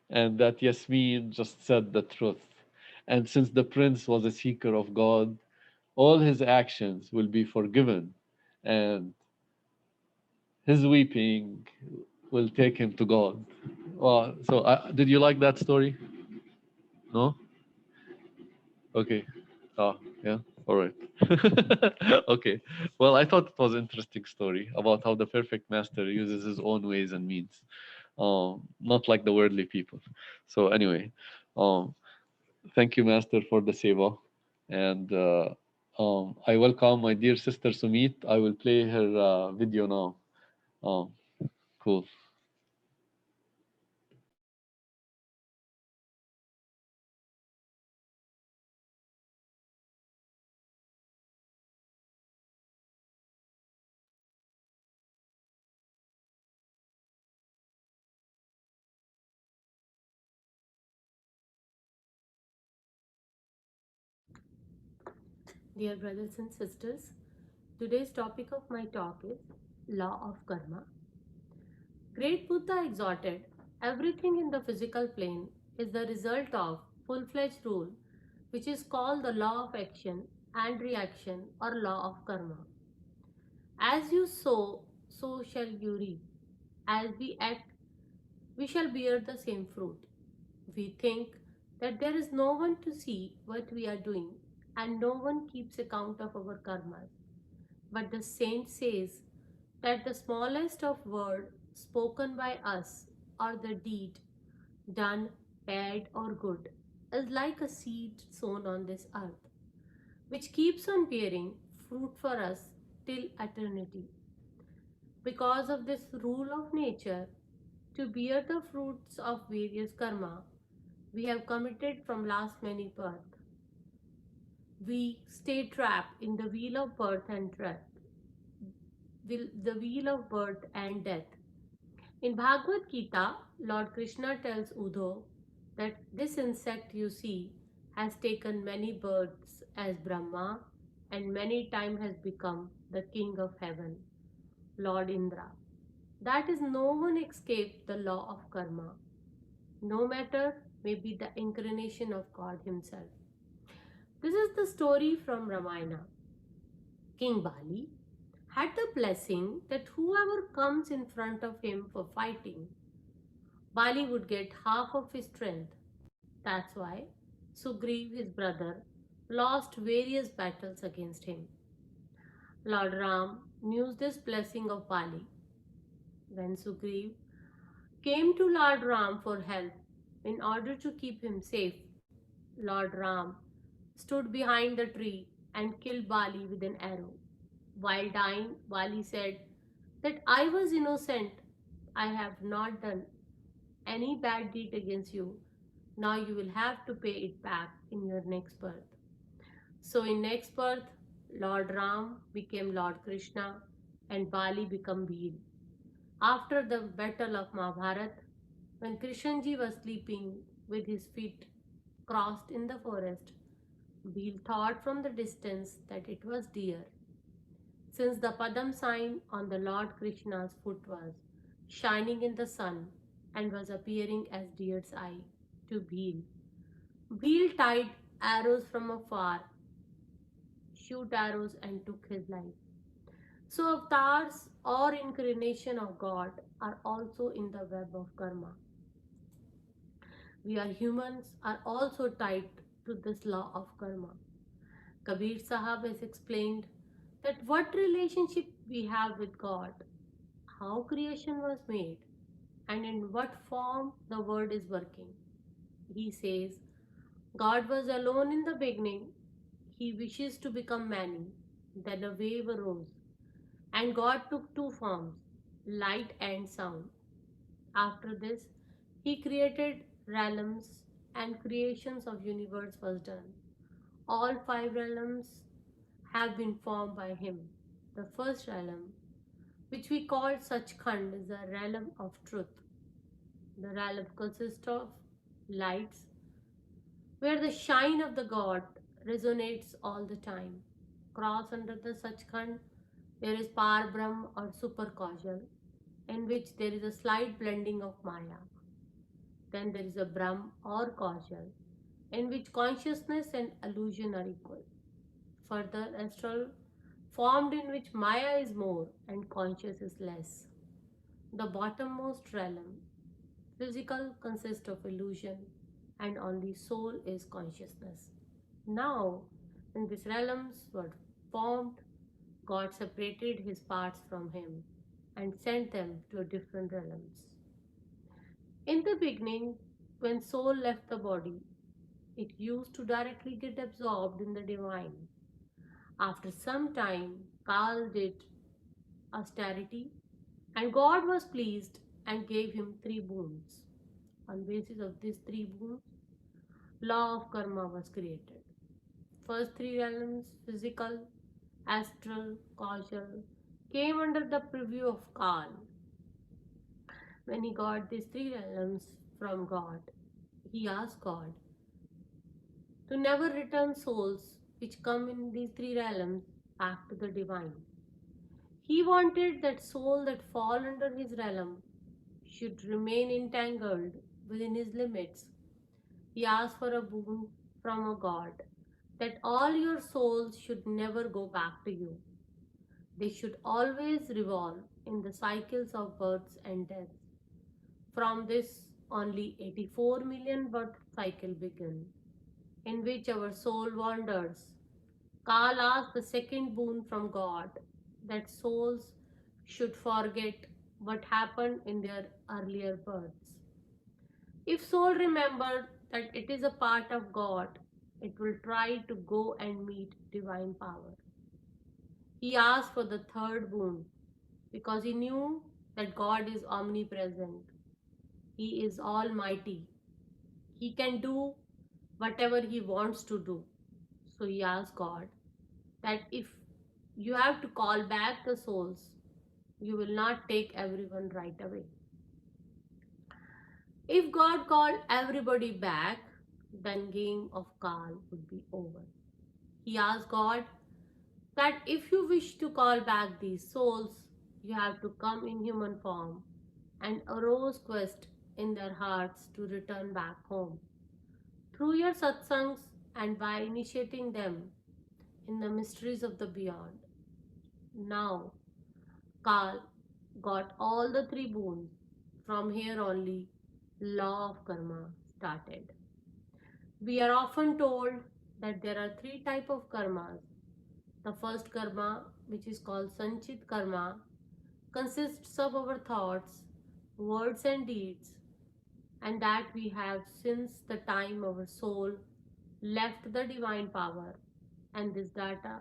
And that Yasmin just said the truth. And since the prince was a seeker of God, all his actions will be forgiven. And his weeping will take him to God. Well, so did you like that story? No? Okay. Oh, yeah. All right. Okay. Well, I thought it was an interesting story about how the perfect master uses his own ways and means, not like the worldly people. So anyway, um, thank you, Master, for the seva, and I welcome my dear sister Sumit. I will play her video now. Cool. Dear brothers and sisters, today's topic of my talk is Law of Karma. Great Buddha exhorted everything in the physical plane is the result of full fledged rule, which is called the law of action and reaction or law of karma. As you sow, so shall you reap. As we act, we shall bear the same fruit. We think that there is no one to see what we are doing and no one keeps account of our karmas. But the saint says that the smallest of word spoken by us or the deed done, bad or good, is like a seed sown on this earth, which keeps on bearing fruit for us till eternity. Because of this rule of nature, to bear the fruits of various karma we have committed from last many births, we stay trapped in the wheel of birth and death, the wheel of birth and death. In Bhagavad Gita, Lord Krishna tells Uddhav that this insect you see has taken many births as Brahma and many times has become the king of heaven, Lord Indra. That is, no one escaped the law of karma, no matter may be the incarnation of God Himself. This is the story from Ramayana. King Bali had the blessing that whoever comes in front of him for fighting, Bali would get half of his strength. That's why Sugriv, his brother, lost various battles against him. Lord Ram knew this blessing of Bali. When Sugriv came to Lord Ram for help in order to keep him safe, Lord Ram stood behind the tree and killed Bali with an arrow. While dying, Bali said that I was innocent. I have not done any bad deed against you. Now you will have to pay it back in your next birth. So in next birth, Lord Ram became Lord Krishna and Bali became Bhil. After the battle of Mahabharat, when Krishnji was sleeping with his feet crossed in the forest, Bhil thought from the distance that it was deer. Since the Padam sign on the Lord Krishna's foot was shining in the sun and was appearing as deer's eye to Bhil, Bhil tied arrows from afar, shoot arrows and took his life. So avatars or incarnation of God are also in the web of karma. We are humans are also tied to this law of karma. Kabir Sahab has explained that what relationship we have with God, how creation was made, and in what form the world is working. He says, God was alone in the beginning. He wishes to become many. Then a wave arose, and God took two forms, light and sound. After this, He created realms, and creations of universe was done. All five realms have been formed by Him. The first realm, which we call Sachkhand, is the realm of truth. The realm consists of lights, where the shine of the God resonates all the time. Cross under the Sachkhand, there is Par Brahm or Super Causal, in which there is a slight blending of Maya. Then there is a Brahm or Causal, in which consciousness and illusion are equal. Further, astral, formed in which Maya is more and conscious is less. The bottommost realm, physical, consists of illusion, and only soul is consciousness. Now, when these realms were formed, God separated his parts from him and sent them to different realms. In the beginning, when soul left the body, it used to directly get absorbed in the divine. After some time, Kal did austerity, and God was pleased and gave him three boons. On basis of these three boons, law of karma was created. First three realms, physical, astral, causal, came under the purview of Kal. When he got these three realms from God, he asked God to never return souls which come in these three realms back to the divine. He wanted that soul that fall under his realm should remain entangled within his limits. He asked for a boon from a god that all your souls should never go back to you. They should always revolve in the cycles of births and deaths. From this, only 84 million birth cycle began, in which our soul wanders. Kal asked the second boon from God that souls should forget what happened in their earlier births. If soul remembered that it is a part of God, it will try to go and meet divine power. He asked for the third boon because he knew that God is omnipresent. He is almighty. He can do whatever he wants to do. So he asked God that if you have to call back the souls, you will not take everyone right away. If God called everybody back, then game of Kal would be over. He asked God that if you wish to call back these souls, you have to come in human form and arouse quest in their hearts to return back home. Through your satsangs and by initiating them in the mysteries of the beyond. Now, Kal got all the three boons. From here only, law of karma started. We are often told that there are three types of karmas. The first karma, which is called sanchit karma, consists of our thoughts, words and deeds, and that we have since the time our soul left the divine power, and this data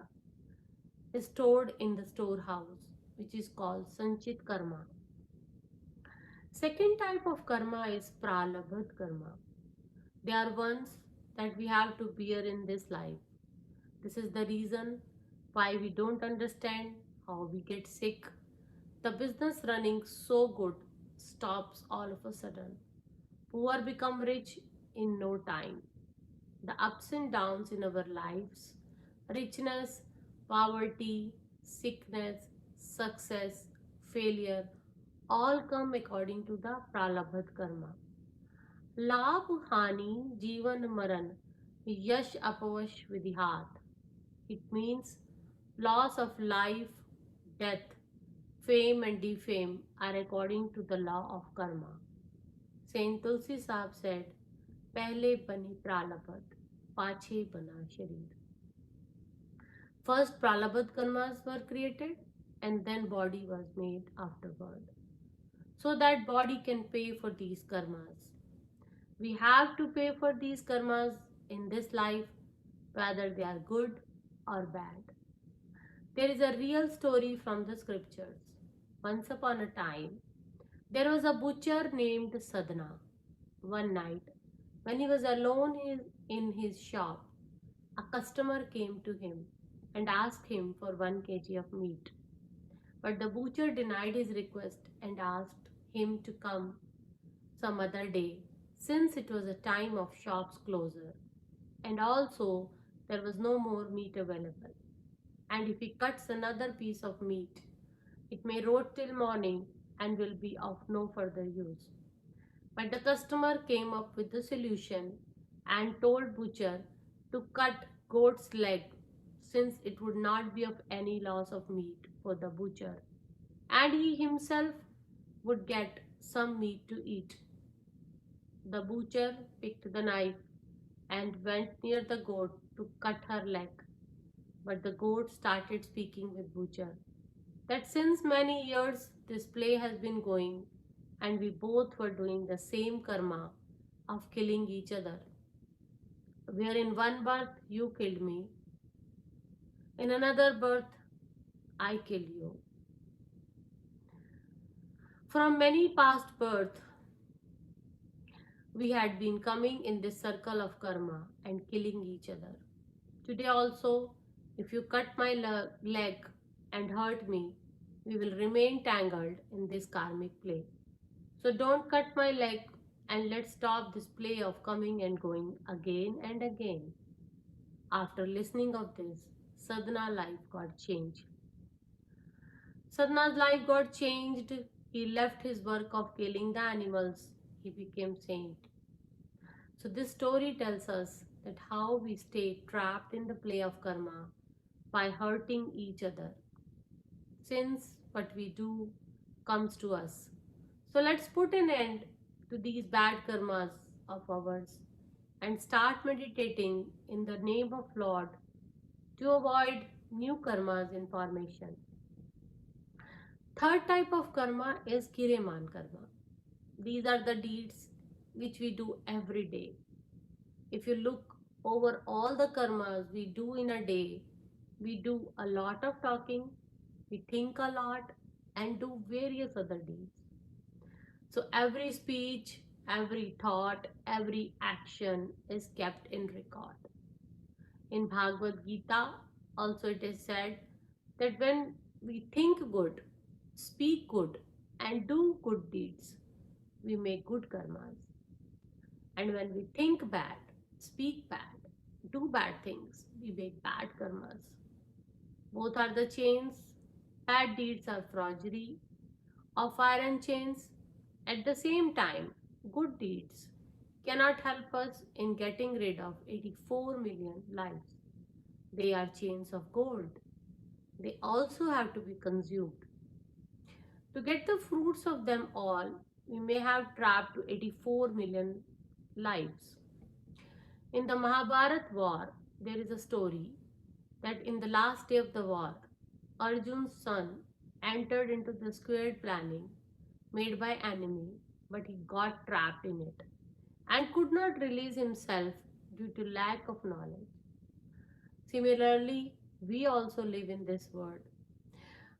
is stored in the storehouse, which is called sanchit karma. Second type of karma is pralabdha karma. They are ones that we have to bear in this life. This is the reason why we don't understand how we get sick. The business running so good stops all of a sudden. Poor become rich in no time. The ups and downs in our lives, richness, poverty, sickness, success, failure, all come according to the pralabdha karma. लाभ हानि जीवन मरण यश अपवश विधिहात. It means loss of life, death, fame and defame are according to the law of karma. Saint Tulsi Sahib said, पहले बनी प्रालब्ध, पाछे बना शरीर. First pralabdha karmas were created and then body was made afterward. So that body can pay for these karmas. We have to pay for these karmas in this life, whether they are good or bad. There is a real story from the scriptures. Once upon a time, there was a butcher named Sadhana. One night, when he was alone in his shop, a customer came to him and asked him for 1 kg of meat. But the butcher denied his request and asked him to come some other day, since it was a time of shop's closure, and also there was no more meat available. And if he cuts another piece of meat, it may rot till morning and will be of no further use. But the customer came up with the solution and told butcher to cut goat's leg, since it would not be of any loss of meat for the butcher, and he himself would get some meat to eat. The butcher picked the knife and went near the goat to cut her leg. But the goat started speaking with butcher that since many years this play has been going and we both were doing the same karma of killing each other. Where in one birth you killed me, in another birth I kill you. From many past births, we had been coming in this circle of karma and killing each other. Today also, if you cut my leg and hurt me, we will remain tangled in this karmic play. So don't cut my leg and let's stop this play of coming and going again and again. After listening of this, Sadhana's life got changed. Sadhana's life got changed. He left his work of killing the animals. He became saint. So this story tells us that how we stay trapped in the play of karma by hurting each other, since what we do comes to us. So let's put an end to these bad karmas of ours and start meditating in the name of Lord to avoid new karmas in formation. Third type of karma is kireman karma. These are the deeds which we do every day. If you look over all the karmas we do in a day, we do a lot of talking, we think a lot, and do various other deeds. So every speech, every thought, every action is kept in record. In Bhagavad Gita, also it is said that when we think good, speak good, and do good deeds, we make good karmas. And when we think bad, speak bad, do bad things, we make bad karmas. Both are the chains. Bad deeds are forgery of iron chains. At the same time, good deeds cannot help us in getting rid of 84 million lives. They are chains of gold. They also have to be consumed. To get the fruits of them all, we may have trapped 84 million lives. In the Mahabharat war, there is a story that in the last day of the war, Arjun's son entered into the squared planning made by enemy, but he got trapped in it and could not release himself due to lack of knowledge. Similarly, we also live in this world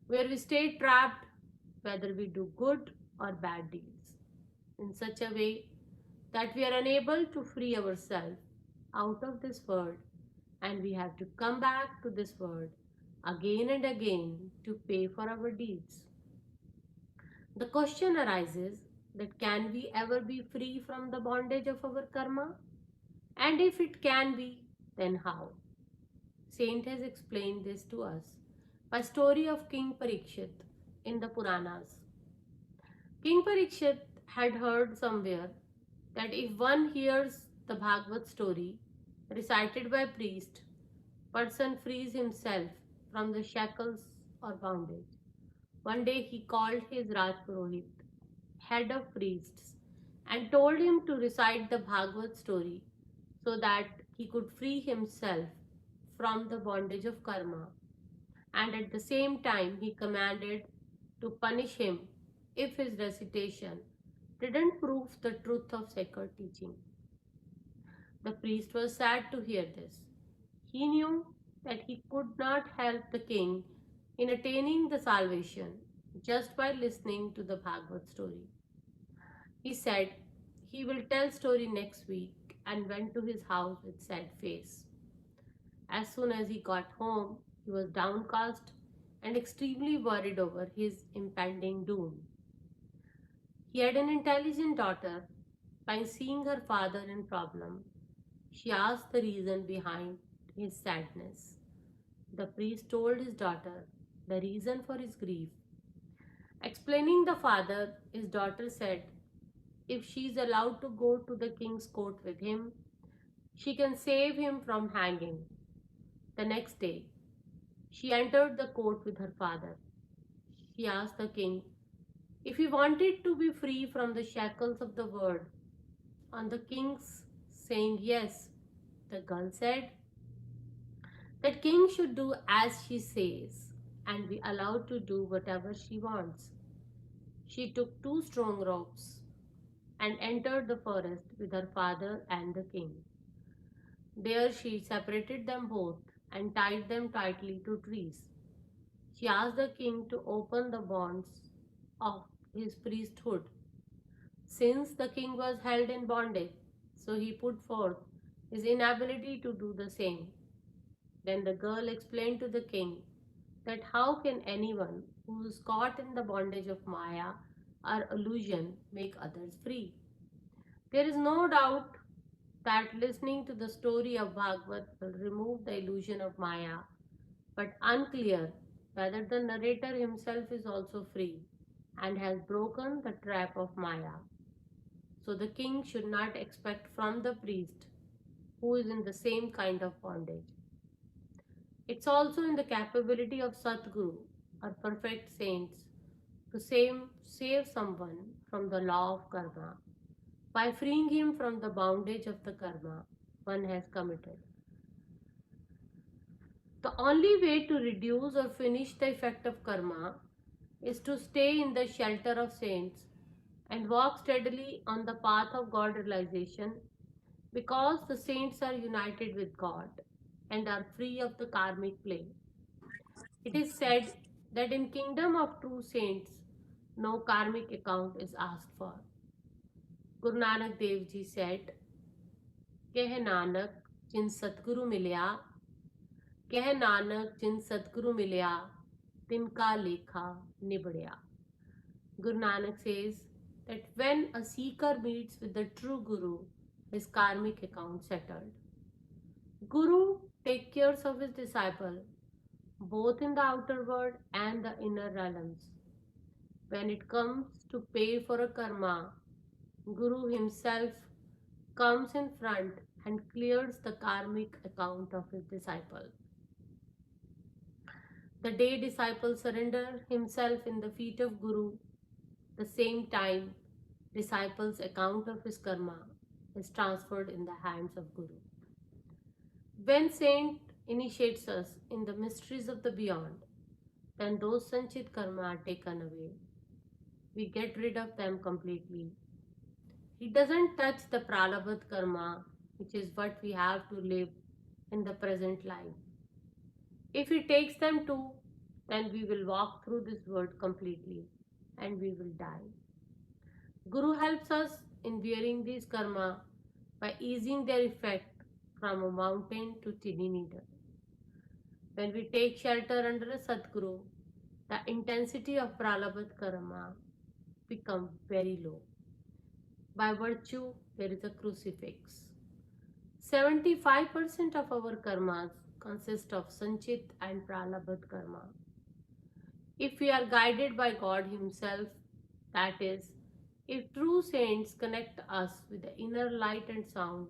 where we stay trapped whether we do good or bad deeds in such a way that we are unable to free ourselves out of this world, and we have to come back to this world again and again to pay for our deeds. The question arises that can we ever be free from the bondage of our karma? And if it can be, then how? Saint has explained this to us by story of King Parikshit in the Puranas. King Parikshit had heard somewhere that if one hears the Bhagavad story recited by priest, person frees himself from the shackles or bondage. One day he called his Rajpurohit, head of priests, and told him to recite the Bhagavad story so that he could free himself from the bondage of karma. And at the same time, he commanded to punish him if his recitation didn't prove the truth of sacred teaching. The priest was sad to hear this. He knew that he could not help the king in attaining the salvation just by listening to the Bhagavad story. He said he will tell story next week and went to his house with sad face. As soon as he got home, he was downcast and extremely worried over his impending doom. He had an intelligent daughter. By seeing her father in problem, she asked the reason behind his sadness. The priest told his daughter the reason for his grief. Explaining the father, his daughter said if she is allowed to go to the king's court with him, she can save him from hanging. The next day, she entered the court with her father. She asked the king if he wanted to be free from the shackles of the world. On the king's saying yes, the girl said that king should do as she says and be allowed to do whatever she wants. She took two strong ropes and entered the forest with her father and the king. There she separated them both and tied them tightly to trees. She asked the king to open the bonds of his priesthood. Since the king was held in bondage, so he put forth his inability to do the same. Then the girl explained to the king that how can anyone who is caught in the bondage of Maya or illusion make others free? There is no doubt that listening to the story of Bhagavad will remove the illusion of Maya, but unclear whether the narrator himself is also free and has broken the trap of Maya. So the king should not expect from the priest who is in the same kind of bondage. It's also in the capability of Satguru or perfect saints to save someone from the law of karma by freeing him from the bondage of the karma one has committed. The only way to reduce or finish the effect of karma is to stay in the shelter of saints and walk steadily on the path of God realization because the saints are united with God and are free of the karmic play. It is said that in kingdom of true saints no karmic account is asked for. Guru Nanak Dev Ji said, Keh Nanak jin Satguru milya, Keh Nanak jin Satguru milya, Tinka lekha nibadya. Guru Nanak says that when a seeker meets with the true Guru, his karmic account settled. Guru takes care of his disciple both in the outer world and the inner realms. When it comes to pay for a karma, Guru himself comes in front and clears the karmic account of his disciple. The day disciple surrenders himself in the feet of Guru, the same time disciple's account of his karma is transferred in the hands of Guru. When saint initiates us in the mysteries of the beyond, then those sanchit karma are taken away. We get rid of them completely. He doesn't touch the pralabdha karma, which is what we have to live in the present life. If he takes them too, then we will walk through this world completely and we will die. Guru helps us in bearing these karma by easing their effect from a mountain to tiny needle. When we take shelter under a Sadguru, the intensity of pralabdha karma becomes very low. By virtue, there is a crucifix. 75% of our karmas consist of sanchit and pralabdha karma. If we are guided by God Himself, that is, if true saints connect us with the inner light and sound,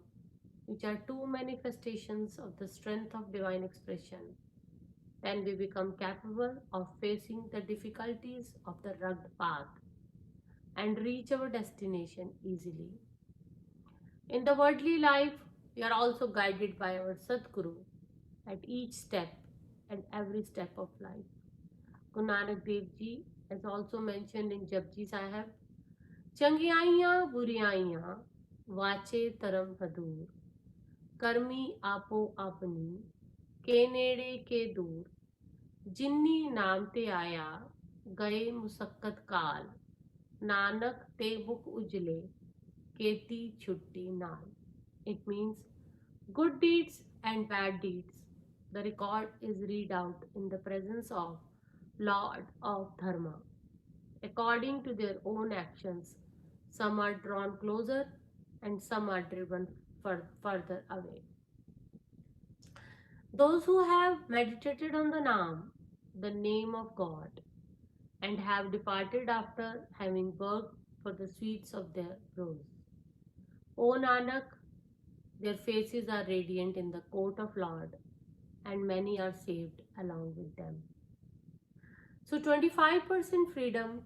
which are two manifestations of the strength of divine expression, then we become capable of facing the difficulties of the rugged path and reach our destination easily. In the worldly life, we are also guided by our Sadguru at each step and every step of life. Guru Nanak Dev Ji has also mentioned in Japji Sahib, Changiaiyan buriyaiyan vache taram hadur, karmi apo apni, ke nede ke dur, जिन्नी नाम ते आया गए मुसक्कत काल नानक ते book उजले केती छुट्टी नाल. It means good deeds and bad deeds. The record is read out in the presence of Lord of Dharma. According to their own actions, some are drawn closer and some are driven further away. Those who have meditated on the name of God, and have departed after having worked for the sweets of their rose. O Nanak, their faces are radiant in the court of Lord, and many are saved along with them. So 25% freedom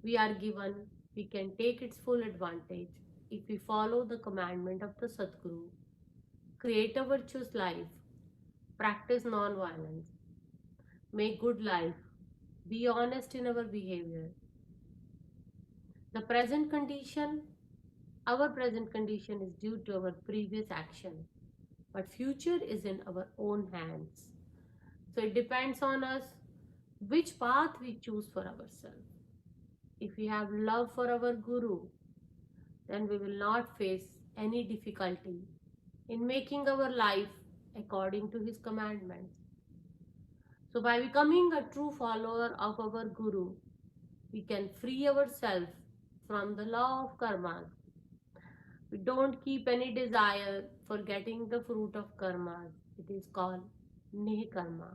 we are given, we can take its full advantage if we follow the commandment of the Sadguru, create a virtuous life, practice non-violence, make good life, be honest in our behavior. The present condition, our present condition is due to our previous action, but future is in our own hands. So it depends on us which path we choose for ourselves. If we have love for our Guru, then we will not face any difficulty in making our life according to his commandments. So by becoming a true follower of our Guru, we can free ourselves from the law of karma. We don't keep any desire for getting the fruit of karma. It is called nihi karma.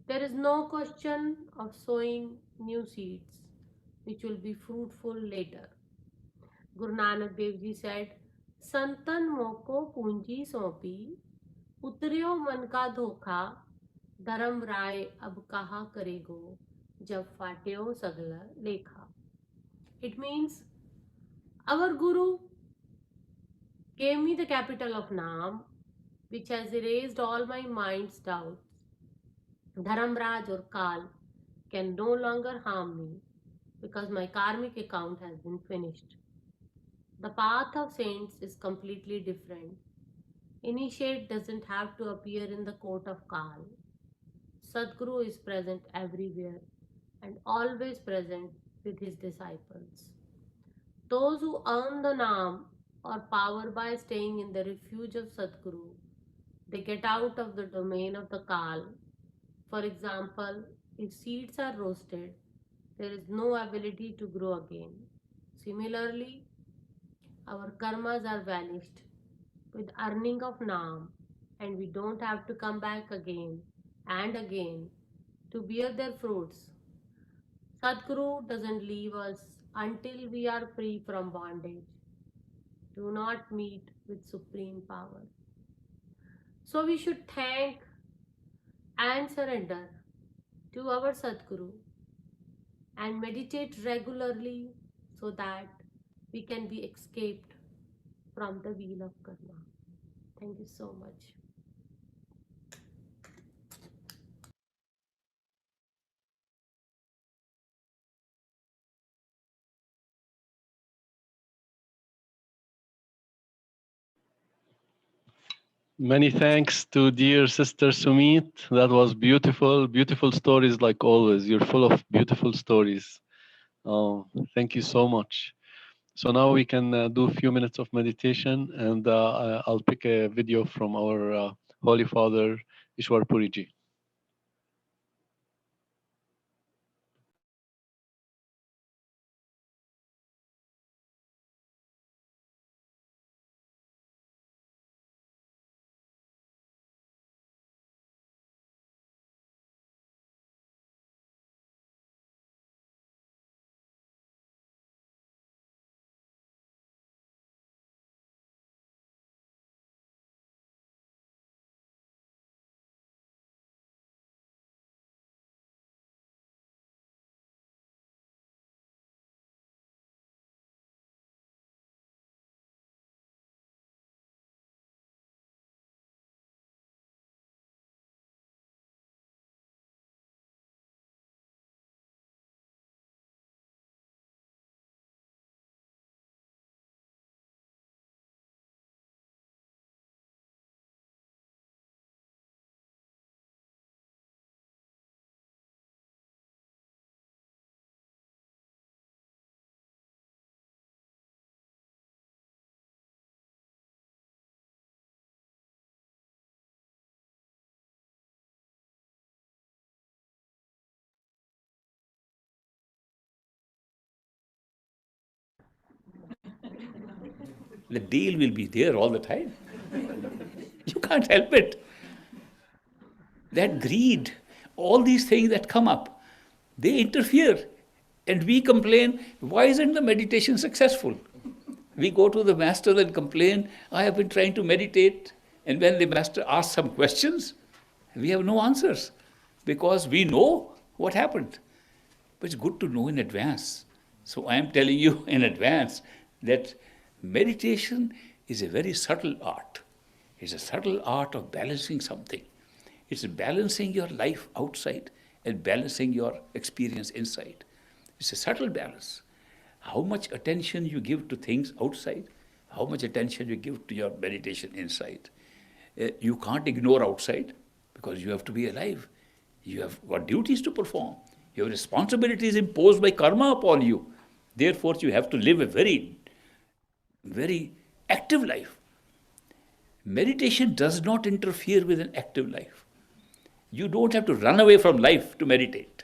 There is no question of sowing new seeds which will be fruitful later. Guru Nanak Dev Ji said, Santan moko punji sopi, utryo man ka dhokha, dharam rai ab kaha karego, jab fatyo sagla lekha. It means our Guru gave me the capital of Naam, which has erased all my mind's doubts. Dharamraj or Kal can no longer harm me because my karmic account has been finished. The path of saints is completely different. Initiate doesn't have to appear in the court of Kal. Sadguru is present everywhere and always present with his disciples. Those who earn the Naam or power by staying in the refuge of Sadguru, they get out of the domain of the Kal. For example, if seeds are roasted, there is no ability to grow again. Similarly, our karmas are vanished with earning of Naam, and we don't have to come back again and again to bear their fruits. Sadguru doesn't leave us until we are free from bondage. Do not meet with supreme power. So we should thank and surrender to our Sadguru and meditate regularly so that we can be escaped from the wheel of karma. Thank you so much. Many thanks to dear Sister Sumit. That was beautiful, beautiful stories like always. You're full of beautiful stories. Thank you so much. So now we can do a few minutes of meditation, and I'll pick a video from our Holy Father, Ishwar Puriji. The deal will be there all the time. You can't help it. That greed, all these things that come up, they interfere. And we complain, why isn't the meditation successful? We go to the master and complain, I have been trying to meditate. And when the master asks some questions, we have no answers because we know what happened. But it's good to know in advance. So I am telling you in advance that meditation is a very subtle art. It's a subtle art of balancing something. It's balancing your life outside and balancing your experience inside. It's a subtle balance. How much attention you give to things outside, how much attention you give to your meditation inside. You can't ignore outside because you have to be alive. You have got duties to perform. Your responsibilities imposed by karma upon you. Therefore, you have to live a very, very active life. Meditation does not interfere with an active life. You don't have to run away from life to meditate.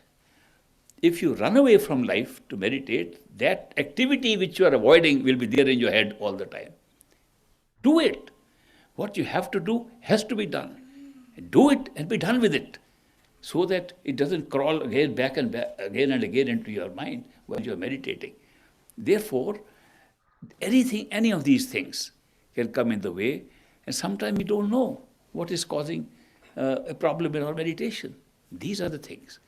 If you run away from life to meditate, that activity which you are avoiding will be there in your head all the time. Do it. What you have to do has to be done. Do it and be done with it, so that it doesn't crawl again, back and again and again into your mind while you are meditating. Therefore, any of these things can come in the way, and sometimes we don't know what is causing a problem in our meditation. These are the things.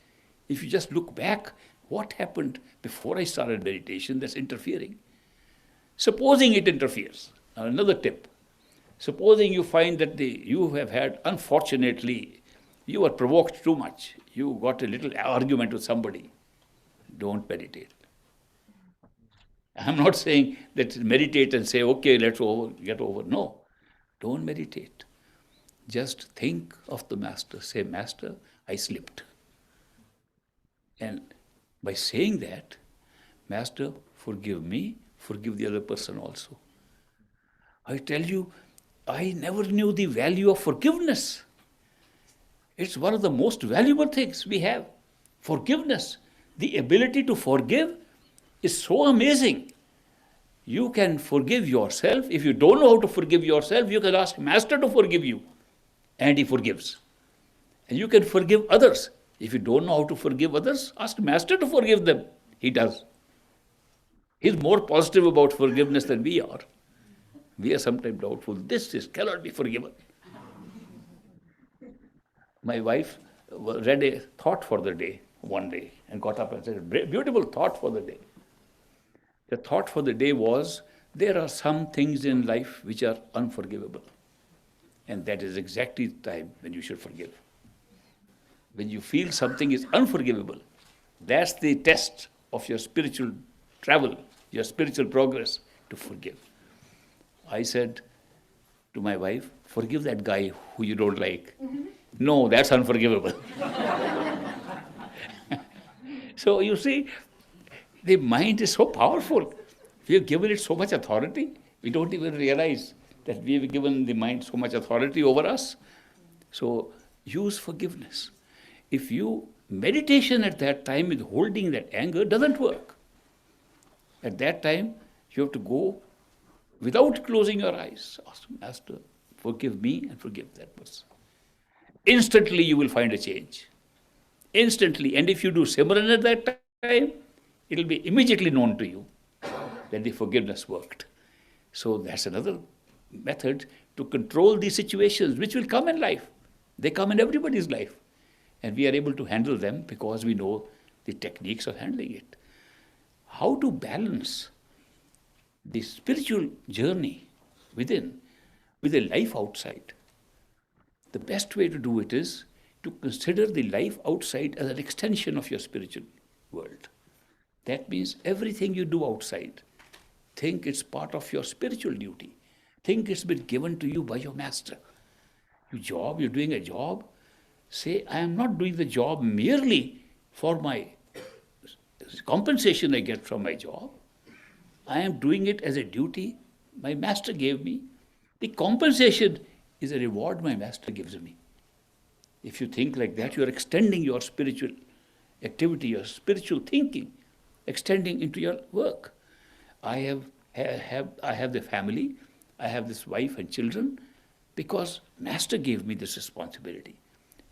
If you just look back, what happened before I started meditation that's interfering? Supposing it interferes. Another tip. Supposing you find that you have had, unfortunately, You were provoked too much. You got a little argument with somebody. Don't meditate. I'm not saying that meditate and say, okay, let's get over. No, don't meditate. Just think of the Master. Say, Master, I slipped. And by saying that, Master, forgive me, forgive the other person also. I tell you, I never knew the value of forgiveness. It's one of the most valuable things we have. Forgiveness. The ability to forgive is so amazing. You can forgive yourself. If you don't know how to forgive yourself, you can ask Master to forgive you. And he forgives. And you can forgive others. If you don't know how to forgive others, ask Master to forgive them. He does. He's more positive about forgiveness than we are. We are sometimes doubtful. This cannot be forgiven. My wife read a thought for the day one day and got up and said, beautiful thought for the day. The thought for the day was, there are some things in life which are unforgivable. And that is exactly the time when you should forgive. When you feel something is unforgivable, that's the test of your spiritual travel, your spiritual progress, to forgive. I said to my wife, forgive that guy who you don't like. No, that's unforgivable. So you see, the mind is so powerful. We have given it so much authority, we don't even realize that we have given the mind so much authority over us. So use forgiveness. If you, meditation at that time with holding that anger doesn't work. At that time, you have to go without closing your eyes. Ask Master, forgive me and forgive that person. Instantly you will find a change. Instantly. And if you do Simran at that time, it will be immediately known to you that the forgiveness worked. So that's another method to control these situations which will come in life. They come in everybody's life. And we are able to handle them because we know the techniques of handling it. How to balance the spiritual journey within with a life outside. The best way to do it is to consider the life outside as an extension of your spiritual world. That means everything you do outside, think it's part of your spiritual duty. Think it's been given to you by your Master. You're doing a job. Say, I am not doing the job merely for my compensation I get from my job. I am doing it as a duty my Master gave me. The compensation is a reward my Master gives me. If you think like that, you are extending your spiritual activity, your spiritual thinking, extending into your work. I have the family, I have this wife and children, because Master gave me this responsibility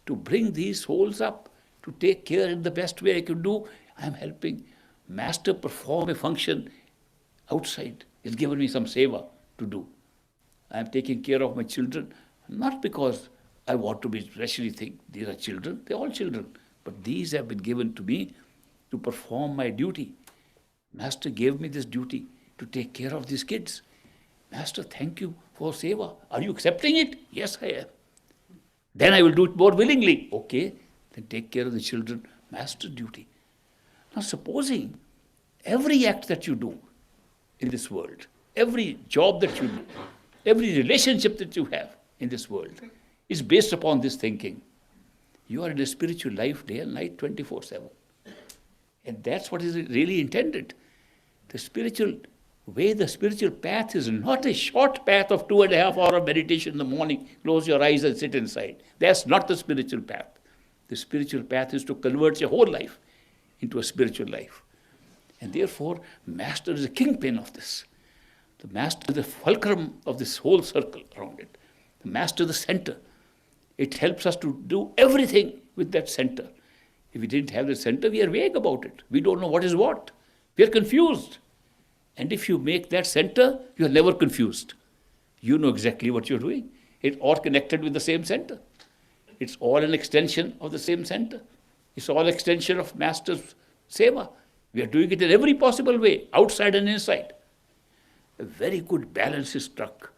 to bring these souls up, to take care in the best way I can do. I am helping Master perform a function outside. He's given me some seva to do. I am taking care of my children, not because I want to be especially think these are children, they're all children, but these have been given to me to perform my duty. Master gave me this duty to take care of these kids. Master, thank you for seva. Are you accepting it? Yes, I am. Then I will do it more willingly. Okay, then take care of the children. Master's duty. Now supposing every act that you do in this world, every job that you do, every relationship that you have in this world is based upon this thinking. You are in a spiritual life day and night, 24/7. And that's what is really intended. The spiritual way, the spiritual path is not a short path of 2.5 hours of meditation in the morning, close your eyes and sit inside. That's not the spiritual path. The spiritual path is to convert your whole life into a spiritual life. And therefore, Master is the kingpin of this. The Master is the fulcrum of this whole circle around it. The Master is the center. It helps us to do everything with that center. If we didn't have the center, we are vague about it. We don't know what is what. We are confused. And if you make that center, you are never confused. You know exactly what you're doing. It's all connected with the same center. It's all an extension of the same center. It's all extension of Master's seva. We are doing it in every possible way, outside and inside. A very good balance is struck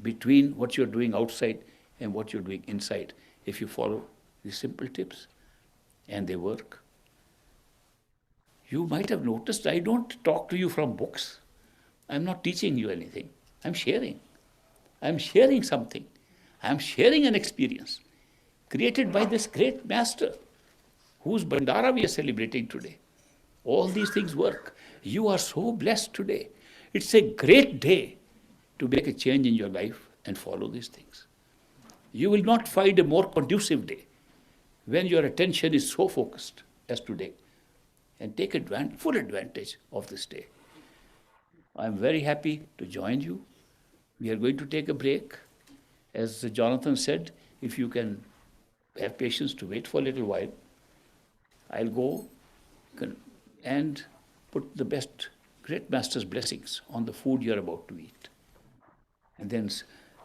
between what you're doing outside and what you're doing inside, if you follow These simple tips, and they work. You might have noticed I don't talk to you from books. I'm not teaching you anything. I'm sharing. I'm sharing something. I'm sharing an experience created by this great master whose Bandara we are celebrating today. All these things work. You are so blessed today. It's a great day to make a change in your life and follow these things. You will not find a more conducive day when your attention is so focused as today. And take full advantage of this day. I'm very happy to join you. We are going to take a break. As Jonathan said, if you can have patience to wait for a little while, I'll go and put the best great master's blessings on the food you're about to eat. And then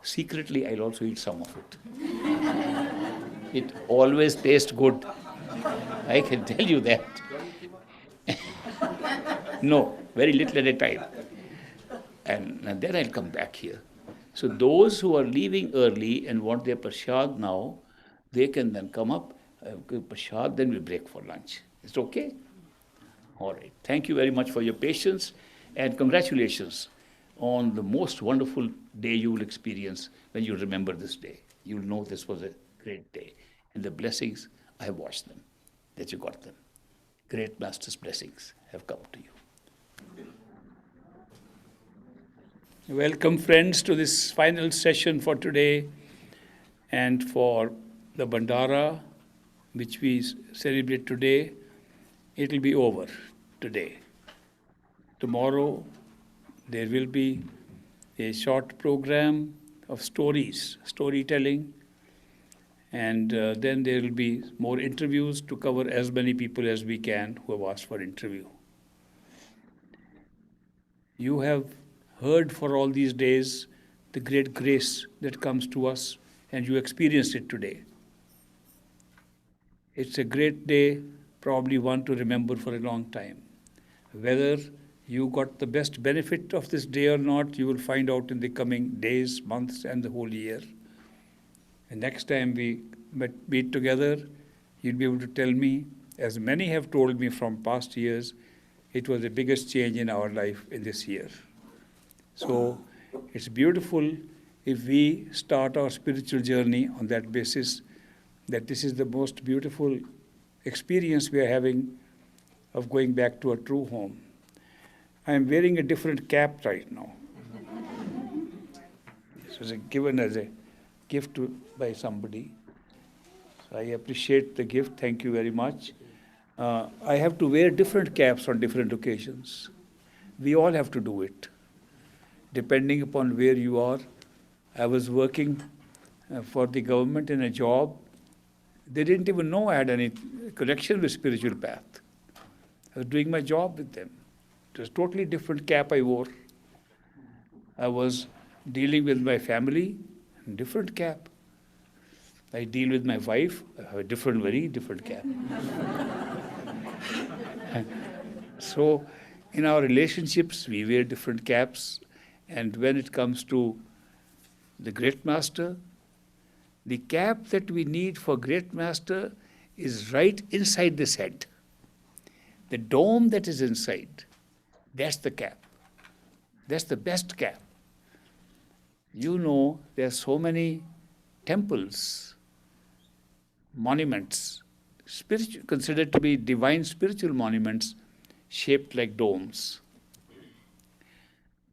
secretly, I'll also eat some of it. It always tastes good. I can tell you that. No, very little at a time. And then I'll come back here. So those who are leaving early and want their prasad now, they can then come up, prasad, then we'll break for lunch. Is it okay? All right. Thank you very much for your patience, and congratulations on the most wonderful day you will experience when you remember this day. You will know this was a great day. And the blessings, I have watched them, that you got them. Great Master's blessings have come to you. Welcome, friends, to this final session for today and for the Bandara, which we celebrate today. It will be over today. Tomorrow, there will be a short program of stories, storytelling, and then there will be more interviews to cover as many people as we can who have asked for interview. You have heard for all these days the great grace that comes to us, and you experienced it today. It's a great day, probably one to remember for a long time. Whether you got the best benefit of this day or not, you will find out in the coming days, months, and the whole year. And next time we meet together, you'll be able to tell me, as many have told me from past years, it was the biggest change in our life in this year. So it's beautiful if we start our spiritual journey on that basis, that this is the most beautiful experience we are having of going back to a true home. I am wearing a different cap right now. This was given as a gift by somebody. So I appreciate the gift. Thank you very much. I have to wear different caps on different occasions. We all have to do it, depending upon where you are. I was working for the government in a job. They didn't even know I had any connection with spiritual path. I was doing my job with them. It was a totally different cap I wore. I was dealing with my family, different cap. I deal with my wife, I have a different, very different cap. So in our relationships, we wear different caps. And when it comes to the Great Master, the cap that we need for Great Master is right inside this head. The dome that is inside, that's the cap. That's the best cap. You know, there are so many temples, monuments, considered to be divine spiritual monuments, shaped like domes.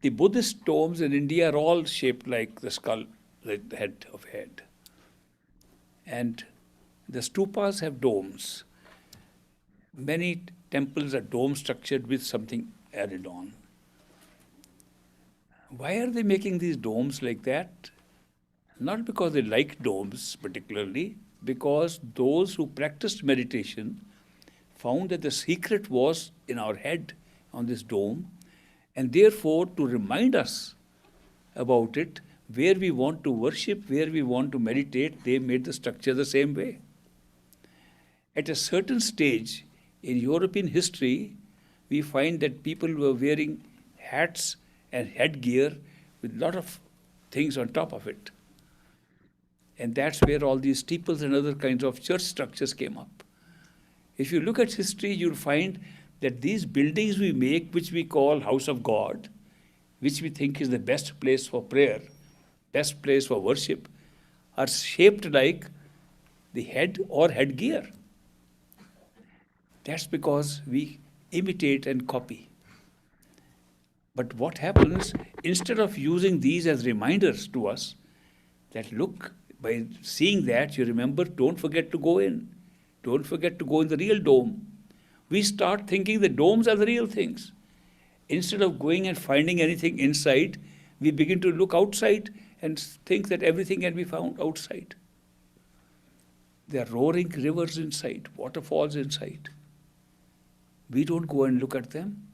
The Buddhist domes in India are all shaped like the skull, the head of a head. And the stupas have domes. Many temples are dome structured with something added on. Why are they making these domes like that? Not because they like domes particularly, because those who practiced meditation found that the secret was in our head on this dome, and therefore to remind us about it, where we want to worship, where we want to meditate, they made the structure the same way. At a certain stage in European history, we find that people were wearing hats and headgear with a lot of things on top of it. And that's where all these steeples and other kinds of church structures came up. If you look at history, you'll find that these buildings we make, which we call house of God, which we think is the best place for prayer, best place for worship, are shaped like the head or headgear. That's because we imitate and copy. But what happens, instead of using these as reminders to us, that look, by seeing that, you remember, don't forget to go in. Don't forget to go in the real dome. We start thinking the domes are the real things. Instead of going and finding anything inside, we begin to look outside and think that everything can be found outside. There are roaring rivers inside, waterfalls inside. We don't go and look at them.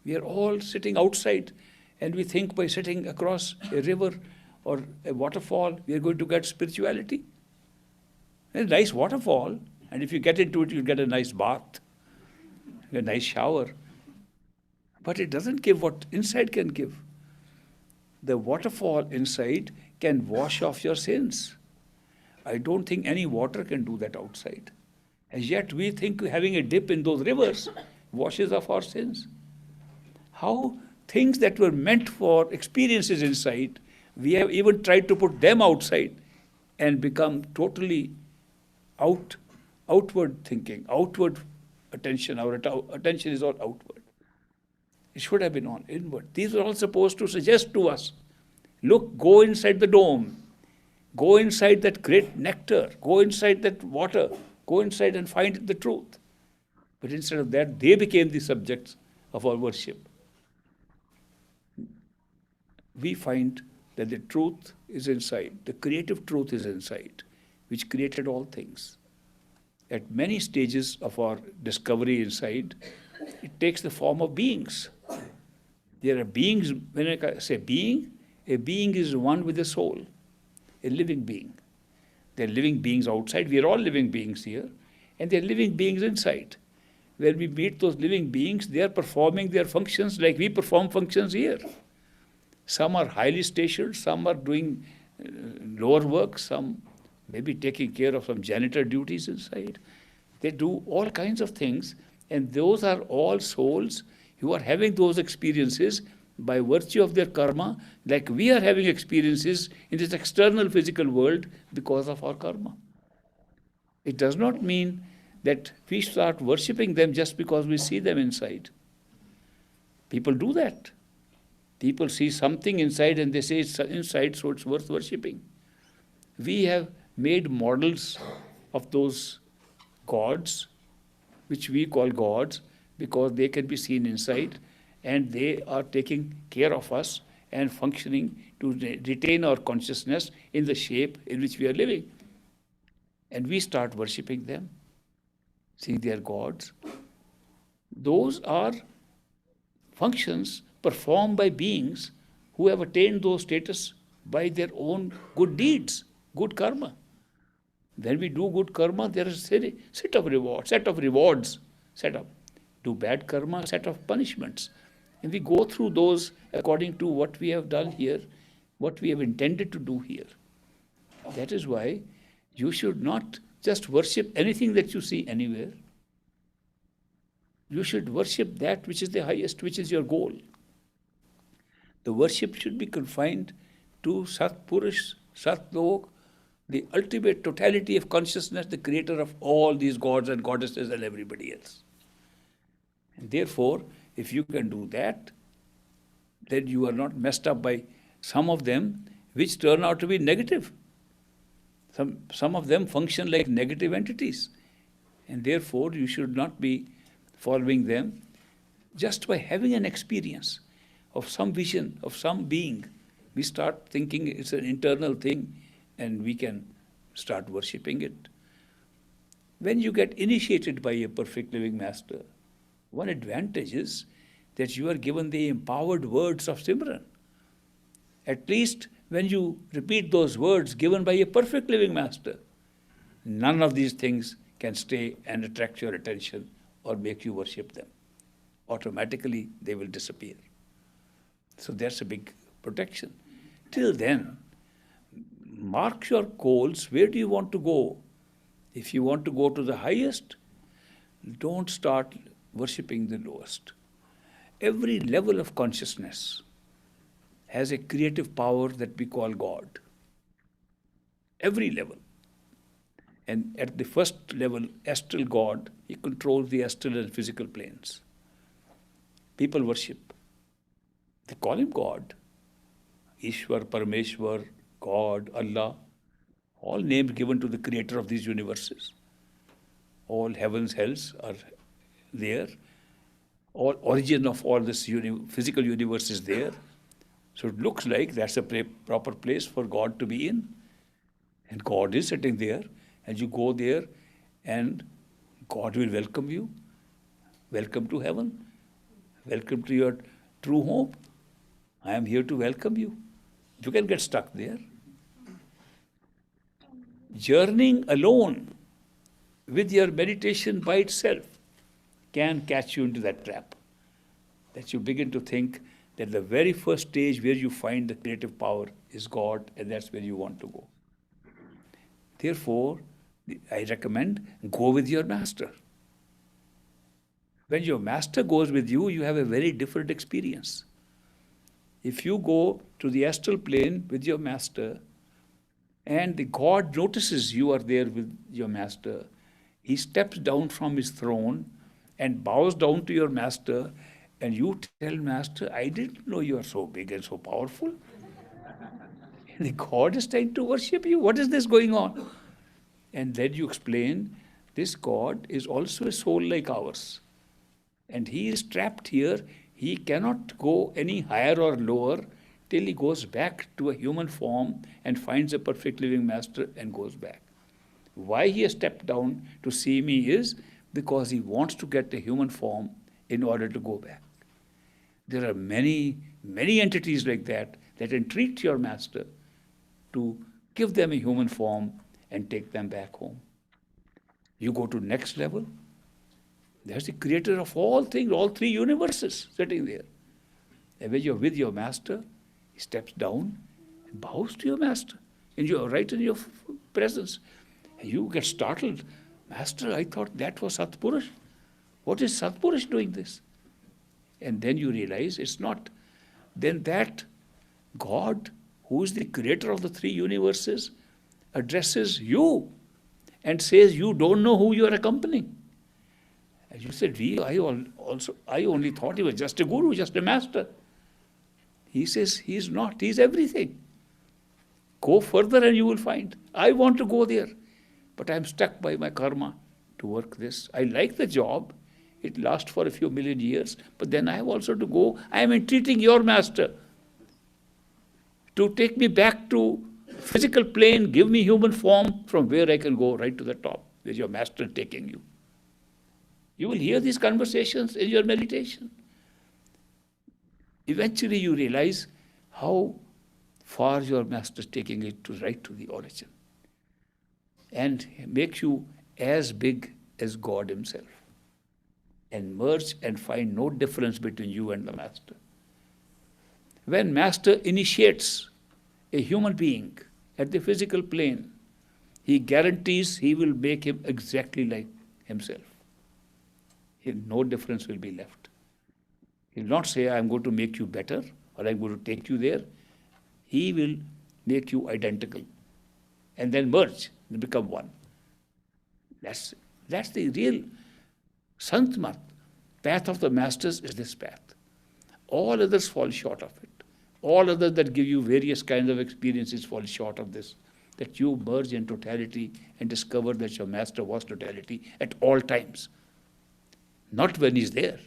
We are all sitting outside, and we think by sitting across a river or a waterfall, we are going to get spirituality. It's a nice waterfall, and if you get into it, you'll get a nice bath, a nice shower. But it doesn't give what inside can give. The waterfall inside can wash off your sins. I don't think any water can do that outside. And yet we think having a dip in those rivers washes off our sins. How things that were meant for experiences inside, we have even tried to put them outside and become totally outward thinking, outward attention. Our attention is all outward. It should have been on inward. These are all supposed to suggest to us, look, go inside the dome. Go inside that great nectar. Go inside that water. Go inside and find the truth. But instead of that, they became the subjects of our worship. We find that the truth is inside. The creative truth is inside, which created all things. At many stages of our discovery inside, it takes the form of beings. There are beings. When I say being, a being is one with a soul, a living being. There are living beings outside. We are all living beings here. And there are living beings inside. When we meet those living beings, they are performing their functions like we perform functions here. Some are highly stationed, some are doing lower work, some maybe taking care of some janitor duties inside. They do all kinds of things, and those are all souls who are having those experiences by virtue of their karma, like we are having experiences in this external physical world because of our karma. It does not mean that we start worshipping them just because we see them inside. People do that. People see something inside and they say it's inside, so it's worth worshipping. We have made models of those gods, which we call gods, because they can be seen inside, and they are taking care of us and functioning to retain our consciousness in the shape in which we are living. And we start worshipping them, seeing they are gods. Those are functions performed by beings who have attained those status by their own good deeds, good karma. When we do good karma, there is a set of rewards. Do bad karma, set of punishments. And we go through those according to what we have done here, what we have intended to do here. That is why you should not just worship anything that you see anywhere. You should worship that which is the highest, which is your goal. The worship should be confined to Sat Purush, Sat Lok, the ultimate totality of consciousness, the creator of all these gods and goddesses and everybody else. And therefore, if you can do that, then you are not messed up by some of them which turn out to be negative. Some of them function like negative entities. And therefore, you should not be following them just by having an experience of some vision, of some being. We start thinking it's an internal thing and we can start worshipping it. When you get initiated by a perfect living master, one advantage is that you are given the empowered words of Simran. At least when you repeat those words given by a perfect living master, none of these things can stay and attract your attention or make you worship them. Automatically, they will disappear. So that's a big protection. Till then, mark your goals. Where do you want to go? If you want to go to the highest, don't start worshipping the lowest. Every level of consciousness has a creative power that we call God. Every level. And at the first level, astral God, he controls the astral and physical planes. People worship. They call him God. Ishwar, Parameshwar, God, Allah, all names given to the creator of these universes. All heavens, hells are there. All origin of all this physical universe is there. So it looks like that's a proper place for God to be in. And God is sitting there, and you go there, and God will welcome you. Welcome to heaven. Welcome to your true home. I am here to welcome you. You can get stuck there. Journeying alone with your meditation by itself can catch you into that trap. That you begin to think that the very first stage where you find the creative power is God, and that's where you want to go. Therefore, I recommend go with your master. When your master goes with you, you have a very different experience. If you go to the astral plane with your master, and the God notices you are there with your master, he steps down from his throne and bows down to your master, and you tell master, I didn't know you are so big and so powerful. And the God is trying to worship you. What is this going on? And then you explain, this God is also a soul like ours. And he is trapped here. He cannot go any higher or lower till he goes back to a human form and finds a perfect living master and goes back. Why he has stepped down to see me is because he wants to get a human form in order to go back. There are many, many entities like that entreat your master to give them a human form and take them back home. You go to next level. There's the creator of all things, all three universes sitting there. And when you're with your master, he steps down and bows to your master. And you're right in your presence. And you get startled. Master, I thought that was Satpurush. What is Satpurush doing this? And then you realize it's not. Then that God, who is the creator of the three universes, addresses you and says, you don't know who you are accompanying. And you said, I only thought he was just a guru, just a master. He says, he's not, he's everything. Go further and you will find. I want to go there, but I'm stuck by my karma to work this. I like the job. It lasts for a few million years, but then I have also to go. I am entreating your master to take me back to physical plane, give me human form from where I can go right to the top, where your master is taking you. You will hear these conversations in your meditation. Eventually you realize how far your master is taking it to right to the origin and makes you as big as God himself and merge and find no difference between you and the master. When master initiates a human being at the physical plane, he guarantees he will make him exactly like himself. No difference will be left. He will not say, I'm going to make you better or I'm going to take you there. He will make you identical and then merge and become one. That's the real Sant Mat. Path of the masters is this path. All others fall short of it. All others that give you various kinds of experiences fall short of this. That you merge in totality and discover that your master was totality at all times. Not when he's there.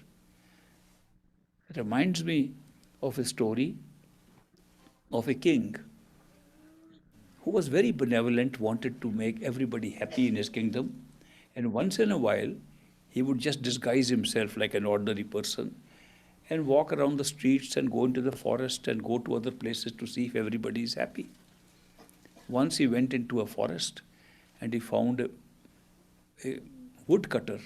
It reminds me of a story of a king who was very benevolent, wanted to make everybody happy in his kingdom, and once in a while he would just disguise himself like an ordinary person and walk around the streets and go into the forest and go to other places to see if everybody is happy. Once he went into a forest and he found a woodcutter,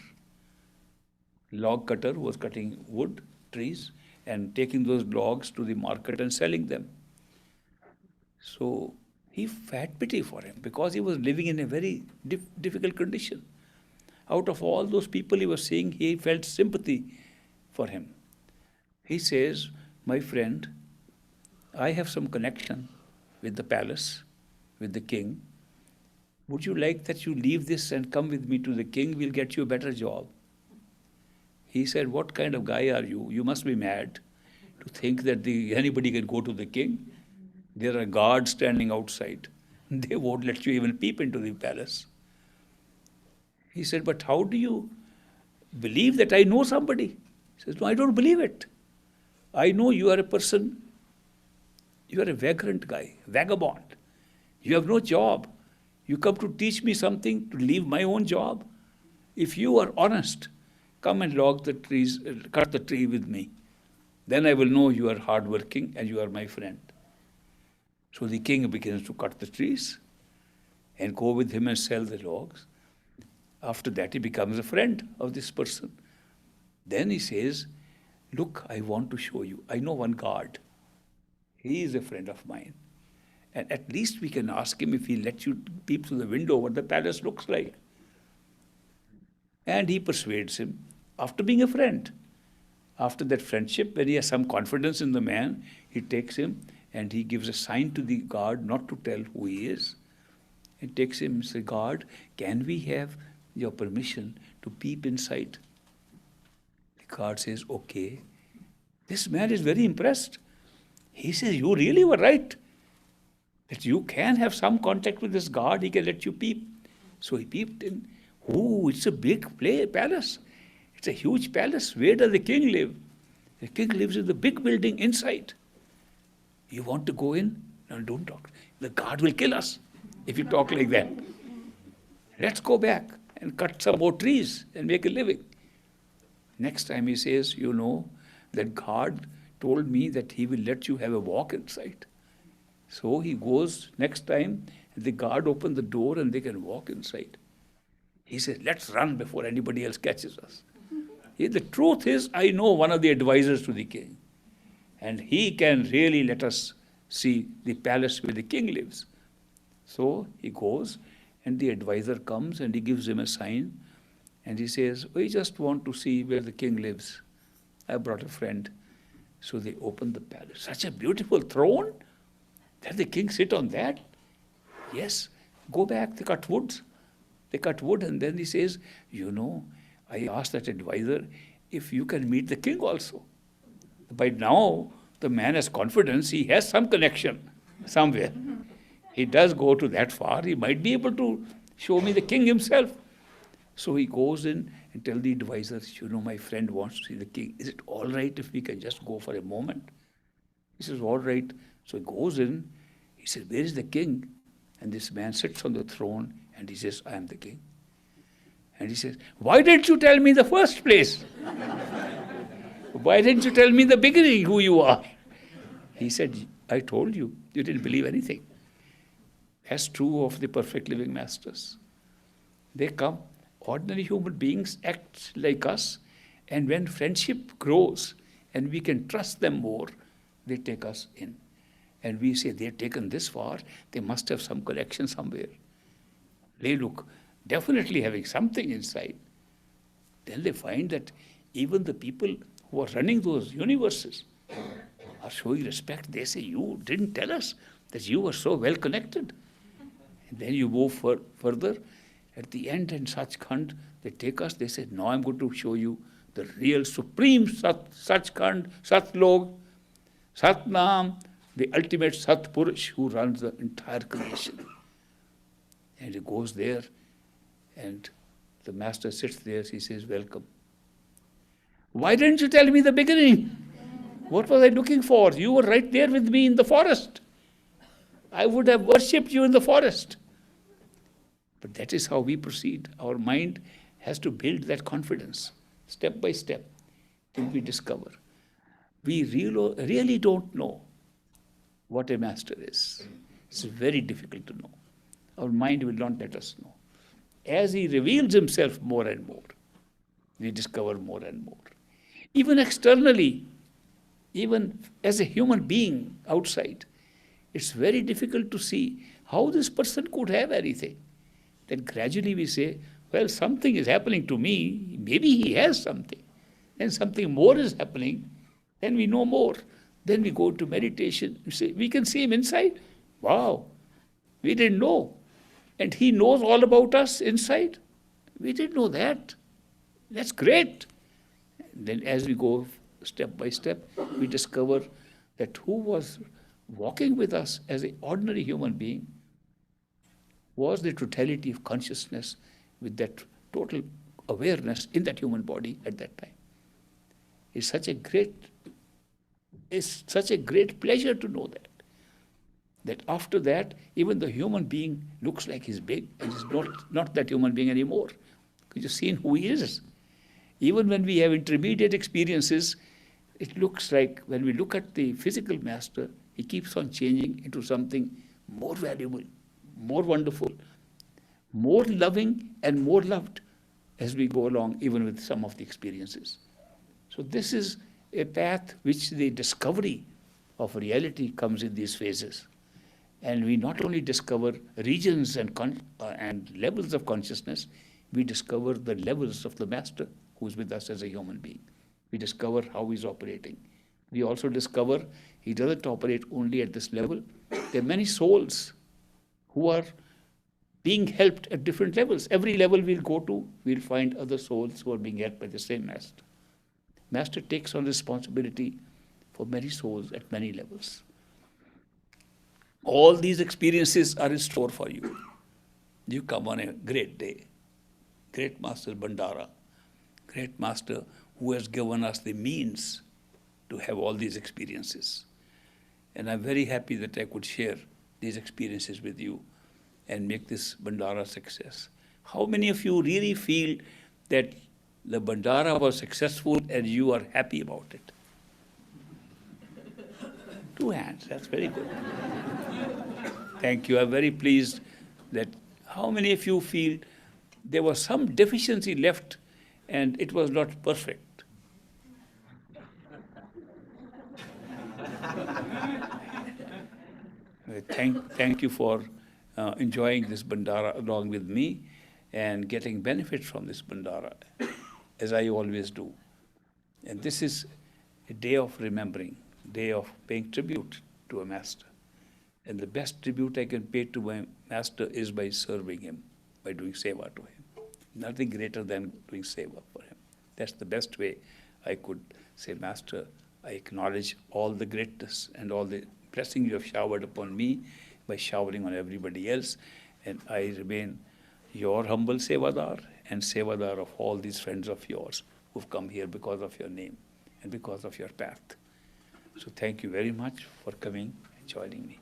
log cutter who was cutting wood, trees, and taking those logs to the market and selling them. So He had pity for him because he was living in a very difficult condition. Out of all those people he was seeing, he felt sympathy for him. He says, my friend, I have some connection with the palace, with the king. Would you like that you leave this and come with me to the king? We'll get you a better job. He said, what kind of guy are you? You must be mad to think that anybody can go to the king. There are guards standing outside. They won't let you even peep into the palace. He said, but how do you believe that I know somebody? He says, no, I don't believe it. I know you are a person, you are a vagrant guy, vagabond. You have no job. You come to teach me something to leave my own job. If you are honest, come and log the trees, cut the tree with me. Then I will know you are hardworking and you are my friend. So the king begins to cut the trees and go with him and sell the logs. After that, he becomes a friend of this person. Then he says, look, I want to show you. I know one guard. He is a friend of mine. And at least we can ask him if he lets you peep through the window what the palace looks like. And he persuades him after being a friend. After that friendship, when he has some confidence in the man, he takes him and he gives a sign to the guard not to tell who he is. He takes him and says, guard, can we have your permission to peep inside? The guard says, okay. This man is very impressed. He says, you really were right. That you can have some contact with this guard, he can let you peep. So he peeped in. Oh, it's a big palace. It's a huge palace. Where does the king live? The king lives in the big building inside. You want to go in? No, don't talk. The guard will kill us if you talk like that. Let's go back and cut some more trees and make a living. Next time he says, you know, that guard told me that he will let you have a walk inside. So he goes next time, and the guard opens the door and they can walk inside. He says, let's run before anybody else catches us. The truth is, I know one of the advisors to the king, and he can really let us see the palace where the king lives. So he goes, and the advisor comes and he gives him a sign, and he says, we just want to see where the king lives. I brought a friend. So they open the palace. Such a beautiful throne. That the king sit on that? Yes. Go back, they cut wood. They cut wood, and then he says, you know, I asked that advisor if you can meet the king also. By now, the man has confidence, he has some connection somewhere. He does go to that far, he might be able to show me the king himself. So he goes in and tells the advisor, you know, my friend wants to see the king. Is it all right if we can just go for a moment? He says, all right. So he goes in, he says, where is the king? And this man sits on the throne and he says, I am the king. And he says, why didn't you tell me in the first place? Why didn't you tell me in the beginning who you are? He said, I told you, you didn't believe anything. That's true of the perfect living masters. They come, ordinary human beings act like us, and when friendship grows and we can trust them more, they take us in. And we say, they've taken this far, they must have some connection somewhere. They look definitely having something inside. Then they find that even the people who are running those universes are showing respect. They say, you didn't tell us that you were so well connected. And then you move further. At the end in Sachkhand, they take us, they say, now I'm going to show you the real supreme Sachkhand, Satlog, Satnam, the ultimate Satpurush who runs the entire creation. And he goes there, and the master sits there, he says, welcome. Why didn't you tell me the beginning? What was I looking for? You were right there with me in the forest. I would have worshipped you in the forest. But that is how we proceed. Our mind has to build that confidence, step by step, till we discover. We really don't know what a master is. It's very difficult to know. Our mind will not let us know. As he reveals himself more and more, we discover more and more. Even externally, even as a human being outside, it's very difficult to see how this person could have anything. Then gradually we say, well, something is happening to me. Maybe he has something. Then something more is happening. Then we know more. Then we go to meditation. We can see him inside. Wow, we didn't know. And he knows all about us inside. We didn't know that. That's great. Then as we go step by step, we discover that who was walking with us as an ordinary human being was the totality of consciousness with that total awareness in that human body at that time. It's such a great pleasure to know that after that, even the human being looks like he's big and is not that human being anymore. Because you've seen who he is. Even when we have intermediate experiences, it looks like when we look at the physical master, he keeps on changing into something more valuable, more wonderful, more loving and more loved as we go along, even with some of the experiences. So this is a path which the discovery of reality comes in these phases. And we not only discover regions and levels of consciousness, we discover the levels of the master who's with us as a human being. We discover how he's operating. We also discover he doesn't operate only at this level. There are many souls who are being helped at different levels. Every level we'll go to, we'll find other souls who are being helped by the same master. Master takes on responsibility for many souls at many levels. All these experiences are in store for you. You come on a great day. Great Master Bandara, great Master who has given us the means to have all these experiences. And I'm very happy that I could share these experiences with you and make this Bandara success. How many of you really feel that the Bandara was successful and you are happy about it? 2 hands, that's very good. Thank you. I'm very pleased that how many of you feel there was some deficiency left and it was not perfect? Thank you for enjoying this Bandara along with me and getting benefit from this Bandara, as I always do. And this is a day of remembering, day of paying tribute to a master. And the best tribute I can pay to my master is by serving him, by doing seva to him. Nothing greater than doing seva for him. That's the best way I could say, Master, I acknowledge all the greatness and all the blessing you have showered upon me by showering on everybody else. And I remain your humble sevadar and sevadar of all these friends of yours who've come here because of your name and because of your path. So thank you very much for coming and joining me.